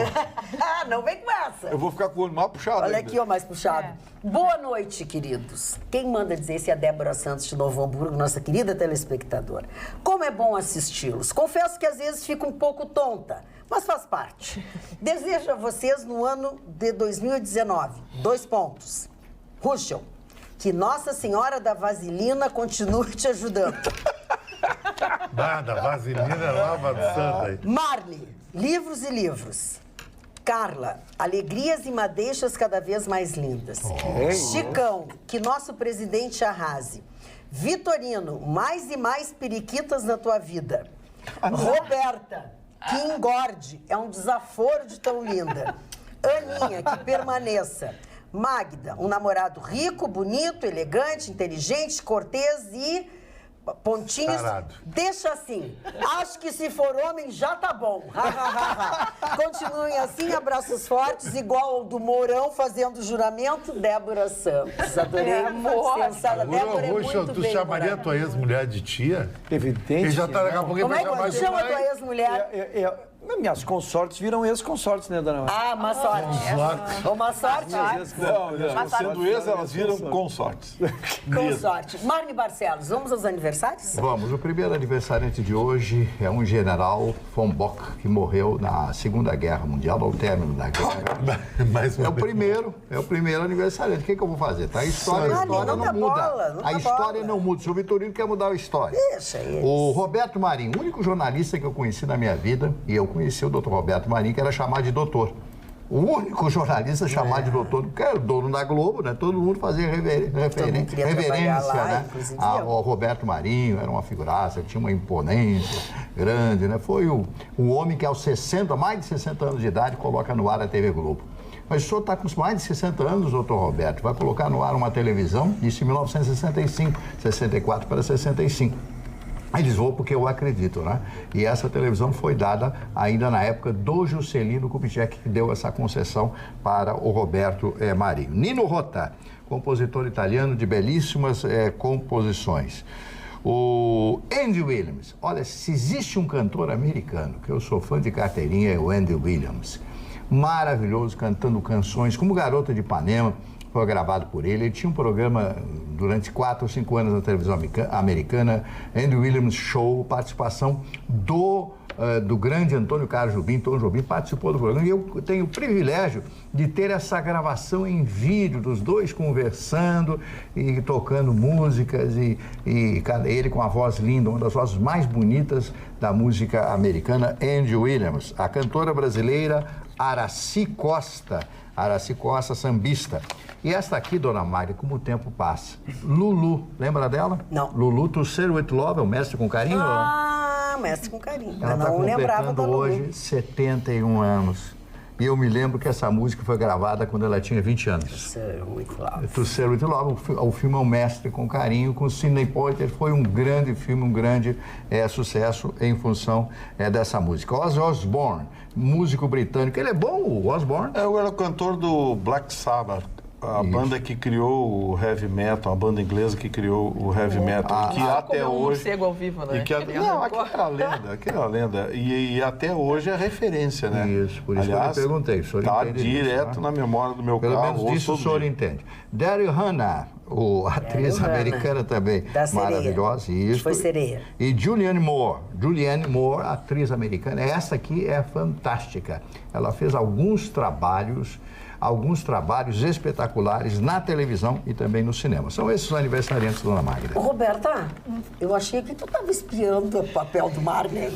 Speaker 2: Não vem com essa.
Speaker 4: Eu vou ficar com o olho mais puxado.
Speaker 2: Olha aqui, ó, mais puxado. Boa noite, queridos. Quem manda dizer isso é a Débora Santos de Novo Hamburgo, nossa querida telespectadora. Como é bom assisti-los. Confesso que às vezes fico um pouco tonta, mas faz parte. Desejo a vocês no ano de 2019, 2 pontos. Ruschel, que Nossa Senhora da Vaselina continue te ajudando.
Speaker 8: Nada, vaselina lava santa aí.
Speaker 2: Marli, livros e livros. Carla, alegrias e madeixas cada vez mais lindas. Chicão, que nosso presidente arrase. Vitorino, mais e mais periquitas na tua vida. Roberta, que engorde, é um desaforo de tão linda. Aninha, que permaneça. Magda, um namorado rico, bonito, elegante, inteligente, cortês e... pontinhos,
Speaker 8: Tarado.
Speaker 2: Deixa assim. Acho que se for homem já tá bom. Continuem assim, abraços fortes, igual ao do Mourão fazendo juramento, Débora Santos. Adorei. Sensada. Débora é muito
Speaker 8: tu
Speaker 2: bem,
Speaker 8: chamaria a tua ex-mulher de tia?
Speaker 3: Evidente.
Speaker 8: Ele já tá daqui a pouco.
Speaker 2: Como é que tu chama a tua ex-mulher?
Speaker 3: Minhas consortes viram ex-consortes, né, dona Maria?
Speaker 2: Ah, uma sorte. Uma sorte.
Speaker 4: Não, sendo ex, elas viram consortes.
Speaker 2: Consorte. Marne Barcelos, vamos aos aniversários?
Speaker 7: Vamos, o primeiro aniversariante de hoje é um general von Bock, que morreu na Segunda Guerra Mundial, ao término da guerra. É o primeiro aniversariante. O que eu vou fazer? Tá? A história não muda. A história não muda. O senhor Vitorino quer mudar a história.
Speaker 2: Deixa ele.
Speaker 7: O Roberto Marinho, o único jornalista que eu conheci na minha vida, e eu conheci o Dr. Roberto Marinho, que era chamado de doutor. O único jornalista chamado de doutor, que era o dono da Globo, né? Todo mundo fazia reverência,
Speaker 2: lá,
Speaker 7: né? Ao Roberto Marinho, era uma figuraça, tinha uma imponência grande, né? Foi o homem que aos mais de 60 anos de idade, coloca no ar a TV Globo. Mas o senhor está com mais de 60 anos, doutor Roberto, vai colocar no ar uma televisão, isso em 1965, 64 para 65. Eles vão porque eu acredito, né? E essa televisão foi dada ainda na época do Juscelino Kubitschek, que deu essa concessão para o Roberto Marinho. Nino Rota, compositor italiano de belíssimas composições. O Andy Williams, olha, se existe um cantor americano que eu sou fã de carteirinha, é o Andy Williams. Maravilhoso, cantando canções como Garota de Ipanema, foi gravado por ele. Ele tinha um programa durante 4 ou 5 anos na televisão americana, Andy Williams Show, participação do grande Antônio Carlos Jobim. Tom Jobim participou do programa e eu tenho o privilégio de ter essa gravação em vídeo dos dois conversando e tocando músicas e ele com a voz linda, uma das vozes mais bonitas da música americana, Andy Williams. A cantora brasileira Aracy Costa, sambista. E esta aqui, dona Magda, como o tempo passa. Lulu, lembra dela?
Speaker 2: Não.
Speaker 7: Lulu, To Serve With Love, é o Mestre com Carinho?
Speaker 2: Mestre com Carinho.
Speaker 7: Ela está completando hoje 71 anos. E eu me lembro que essa música foi gravada quando ela tinha 20 anos. To Serve With Love. O filme é O Mestre com Carinho, com Sidney Poitier. Foi um grande filme, um grande sucesso em função dessa música. Ozzy Osbourne, músico britânico. Ele é bom, o Osbourne?
Speaker 4: Eu era o cantor do Black Sabbath. A banda que criou o heavy metal, a banda inglesa que criou o heavy metal, que até hoje...
Speaker 6: Morcego ao vivo, né?
Speaker 4: Não, aquilo é a lenda. E até hoje é referência, né?
Speaker 7: Isso, por isso que eu perguntei.
Speaker 4: Está direto disso, né? Na memória do meu
Speaker 7: Pelo
Speaker 4: carro.
Speaker 7: Pelo menos disso o senhor entende. Daryl Hannah, atriz americana também, maravilhosa. Isso.
Speaker 2: Foi sereia.
Speaker 7: E Julianne Moore, atriz americana. Essa aqui é fantástica. Ela fez alguns trabalhos espetaculares na televisão e também no cinema. São esses os aniversariantes, dona Magda.
Speaker 2: Roberta, eu achei que tu estava espiando o papel do Marne.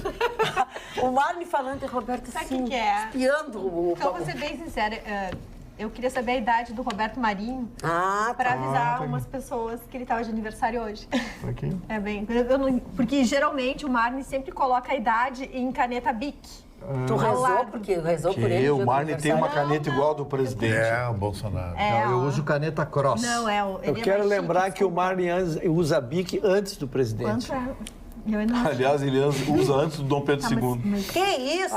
Speaker 2: O Marne falando, Roberta, sim,
Speaker 5: que é?
Speaker 2: Espiando o
Speaker 5: papel. Então, vou ser bem sincera, eu queria saber a idade do Roberto Marinho para avisar umas pessoas que ele estava de aniversário hoje.
Speaker 7: Aqui?
Speaker 5: É bem, porque geralmente o Marne sempre coloca a idade em caneta Bic.
Speaker 2: Tu rezou, porque rezou por ele.
Speaker 4: O Marne tem uma caneta igual a do presidente.
Speaker 8: O Bolsonaro.
Speaker 7: Eu uso caneta Cross.
Speaker 5: Não,
Speaker 3: eu quero lembrar que o Marne usa Bic antes do presidente.
Speaker 4: Aliás, ele usa antes do Dom Pedro II.
Speaker 2: Que isso?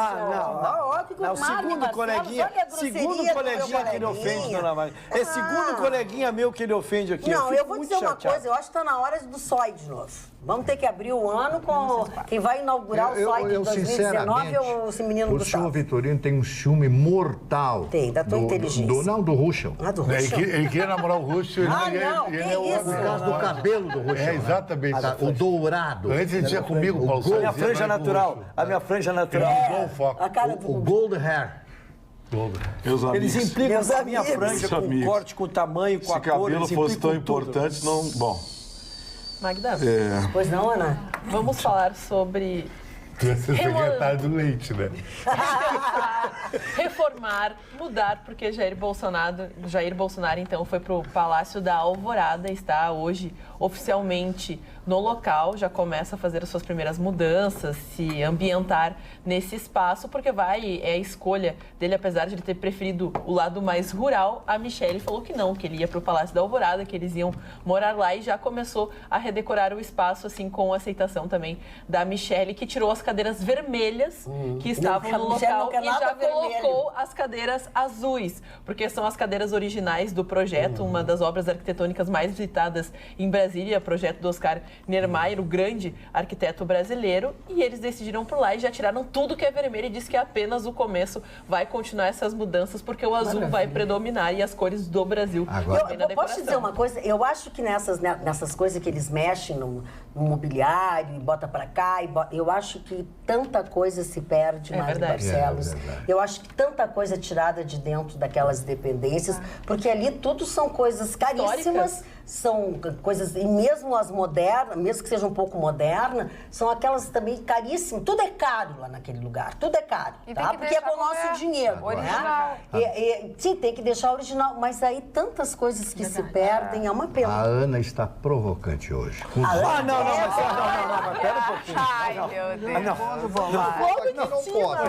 Speaker 3: Não, segundo coleguinha que ele ofende, dona Maria. É segundo coleguinha meu que ele ofende aqui.
Speaker 2: Não, eu vou dizer uma coisa, eu acho que está na hora do SOI de novo. Vamos ter que abrir o ano com quem vai inaugurar o SOI de 2019 ou esse menino do
Speaker 7: Gustavo. O senhor Vitorino tem um ciúme mortal.
Speaker 2: Tem, da tua inteligência.
Speaker 7: Do Ruschel.
Speaker 2: Do Ruschel?
Speaker 8: Ele queria namorar o Ruschel.
Speaker 7: Por causa do cabelo do Ruschel.
Speaker 8: Exatamente.
Speaker 7: O dourado.
Speaker 8: Antes ele tinha comigo, Paulo.
Speaker 3: A minha franja natural. A minha franja natural.
Speaker 2: A cara do
Speaker 7: o gold hair.
Speaker 3: Eles implicam com a minha franja, com o corte, com o tamanho, com a cor.
Speaker 4: Se cabelo fosse tão importante, não... Bom...
Speaker 6: Magda,
Speaker 2: Pois não, Ana?
Speaker 6: Vamos falar sobre
Speaker 8: Tu ia ser secretário do leite, né?
Speaker 6: Reformar, mudar, porque Jair Bolsonaro, então, foi para o Palácio da Alvorada, está hoje oficialmente no local, já começa a fazer as suas primeiras mudanças, se ambientar nesse espaço, porque é a escolha dele, apesar de ele ter preferido o lado mais rural, a Michelle falou que não, que ele ia para o Palácio da Alvorada, que eles iam morar lá e já começou a redecorar o espaço, assim, com a aceitação também da Michelle, que tirou as cadeiras vermelhas que estavam no local e já colocou as cadeiras azuis, porque são as cadeiras originais do projeto, uma das obras arquitetônicas mais visitadas em Brasília, projeto do Oscar Niemeyer, o grande arquiteto brasileiro, e eles decidiram por lá e já tiraram tudo que é vermelho e disse que é apenas o começo, vai continuar essas mudanças porque o azul vai predominar e as cores do Brasil.
Speaker 2: Eu posso dizer uma coisa? Eu acho que nessas coisas que eles mexem no mobiliário e bota pra cá, eu acho que tanta coisa se perde, Mário Barcelos. Eu acho que tanta coisa tirada de dentro daquelas dependências, porque ali tudo são coisas caríssimas, são coisas, e mesmo as modernas, mesmo que seja um pouco moderna, são aquelas também caríssimas. Tudo é caro lá naquele lugar, tudo é caro, tá? Porque é com o nosso dinheiro,
Speaker 9: original.
Speaker 2: Né? Sim, tem que deixar original, mas aí tantas coisas que se perdem, é uma pena.
Speaker 7: A Ana está provocante hoje.
Speaker 3: Não, mas pera um pouquinho.
Speaker 9: Ai, meu Deus.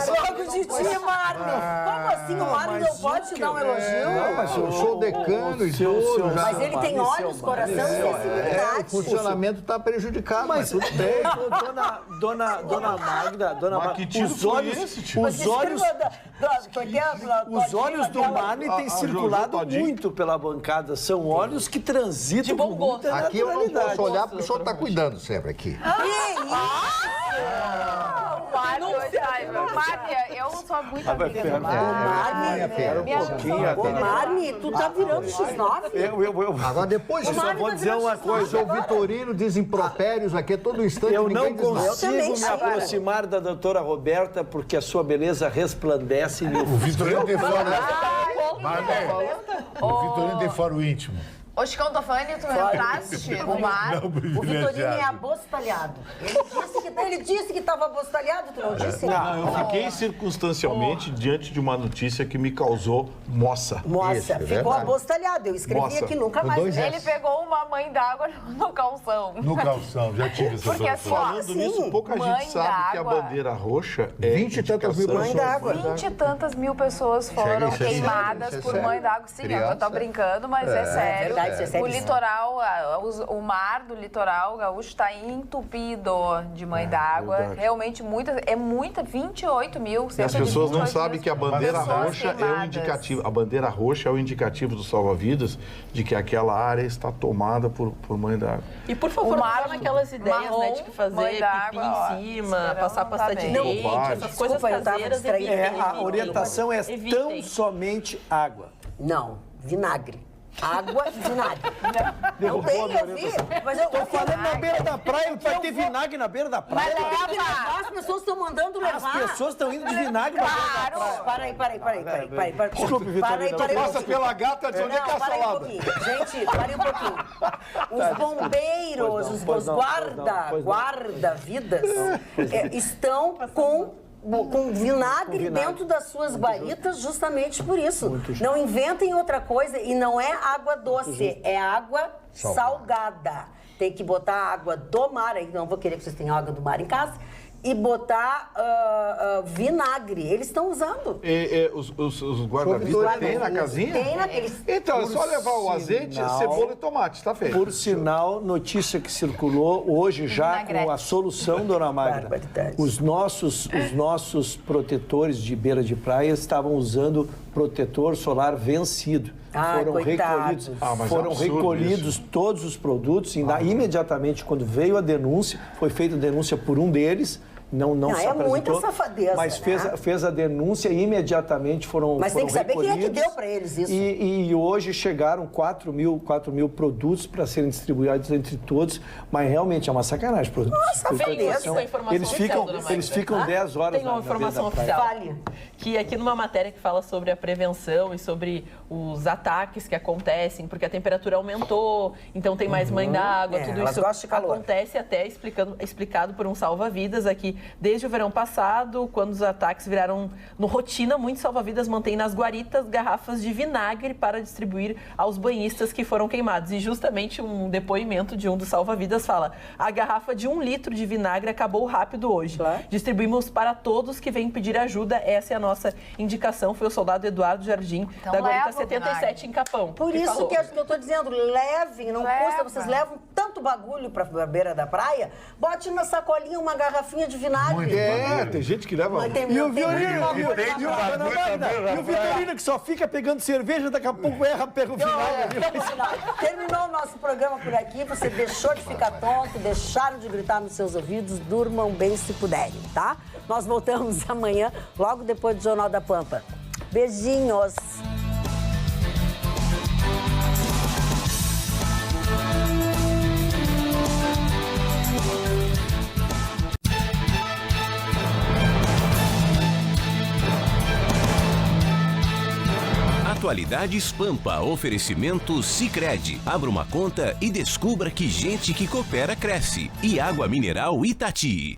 Speaker 2: Logo de ti, Marne. Como assim? O Marne não pode dar um elogio?
Speaker 7: Não, mas eu sou decano e tudo.
Speaker 2: Mas ele tem olhos, coração e sensibilidade.
Speaker 7: O funcionamento está prejudicado, mas tudo bem.
Speaker 3: Dona Magda, os olhos do Marne têm circulado muito pela bancada. São olhos que transitam com muita naturalidade.
Speaker 7: Aqui eu não posso olhar porque o senhor está cuidando sempre aqui.
Speaker 9: Márcia, eu sou muito amiga do
Speaker 2: Marne, tu tá virando X9?
Speaker 7: Agora, depois eu só vou dizer uma coisa. O Vitorino diz impropérios aqui todo instante.
Speaker 3: Eu não consigo me aproximar da doutora Roberta porque a sua beleza resplandece.
Speaker 8: O Vitorino tem o Vitorino tem fora o íntimo.
Speaker 9: Ô, Chicão, tô falando e tu entraste no mar.
Speaker 2: O Vitorino é abostalhado. Ele disse que estava abostalhado, tu não disse?
Speaker 4: Não, eu fiquei circunstancialmente diante de uma notícia que me causou moça.
Speaker 2: Moça, ficou abostalhado. Eu escrevi aqui, nunca mais.
Speaker 9: Ele pegou uma mãe d'água no calção.
Speaker 8: No calção, já tive essa
Speaker 9: Porque assim,
Speaker 4: falando nisso, pouca gente sabe que a bandeira roxa é
Speaker 7: 20 e tantas mil pessoas.
Speaker 9: 20 e tantas mil pessoas foram queimadas por mãe d'água. Sim, eu tô brincando, mas é sério. O litoral, o mar do litoral gaúcho está entupido de mãe d'água. Realmente, 28 mil.
Speaker 4: E as pessoas não sabem que a bandeira roxa é o indicativo. A bandeira roxa é o indicativo do salva-vidas de que aquela área está tomada por mãe d'água.
Speaker 6: E por favor, não vá naquelas ideias, né, de que fazer pipi em cima, passar pasta de dente, essas coisas caseiras.
Speaker 3: A orientação é tão somente água.
Speaker 2: Não, vinagre. Água e vinagre. Não tem, eu vi. Mas eu
Speaker 3: tô falando na beira da praia, vai ter vinagre na beira da praia.
Speaker 2: As pessoas estão mandando levar.
Speaker 3: As pessoas estão indo de vinagre na beira da praia.
Speaker 2: Para aí.
Speaker 3: Desculpe, Vitorino.
Speaker 4: Tu passa pela gata, diz onde é que é a salada?
Speaker 2: Gente, parem um pouquinho. Os bombeiros, os guarda-vidas estão com vinagre dentro das suas guaritas justamente por isso. Não inventem outra coisa e não é água doce, é água salgada. Tem que botar água do mar, aí não vou querer que vocês tenham água do mar em casa, e botar vinagre. Eles estão usando.
Speaker 4: Os guarda-vidas têm na casinha?
Speaker 2: Tem naqueles.
Speaker 4: Então, é só levar o azeite, cebola e tomate, está feito.
Speaker 3: Por sinal, notícia que circulou hoje já com a solução, dona Magda. Os nossos protetores de beira de praia estavam usando protetor solar vencido. Foram recolhidos todos os produtos e imediatamente quando veio a denúncia, foi feita a denúncia por um deles, não se apresentou,
Speaker 2: muita safadeza,
Speaker 3: mas fez a denúncia e imediatamente foram
Speaker 2: Mas tem que saber
Speaker 3: recolhidos,
Speaker 2: quem é que deu para eles isso.
Speaker 3: E hoje chegaram 4 mil produtos para serem distribuídos entre todos, mas realmente é uma sacanagem. Eles ficam 10 horas
Speaker 6: Tem uma informação oficial que aqui numa matéria que fala sobre a prevenção e sobre os ataques que acontecem, porque a temperatura aumentou, então tem mais mãe d'água, tudo isso acontece até explicado por um salva-vidas aqui desde o verão passado, quando os ataques viraram no rotina, muitos salva-vidas mantêm nas guaritas garrafas de vinagre para distribuir aos banhistas que foram queimados. E justamente um depoimento de um dos salva-vidas fala: a garrafa de 1 litro de vinagre acabou rápido hoje. Claro. Distribuímos para todos que vêm pedir ajuda. Essa é a nossa indicação. Foi o soldado Eduardo Jardim, então, da guarita 77 em Capão.
Speaker 2: Por isso que eu estou dizendo, levem, não custa, vocês levam tanto bagulho para a beira da praia, bote na sacolinha uma garrafinha de vinagre.
Speaker 4: Tem gente que leva...
Speaker 3: E o Vitorino que só fica pegando cerveja, daqui a pouco pega o vinagre.
Speaker 2: Terminou o nosso programa por aqui, você deixou de ficar tonto, deixaram de gritar nos seus ouvidos, durmam bem se puderem, tá? Nós voltamos amanhã, logo depois do Jornal da Pampa. Beijinhos!
Speaker 1: Atualidades Pampa, oferecimento Sicredi. Abra uma conta e descubra que gente que coopera cresce. E água mineral Itati.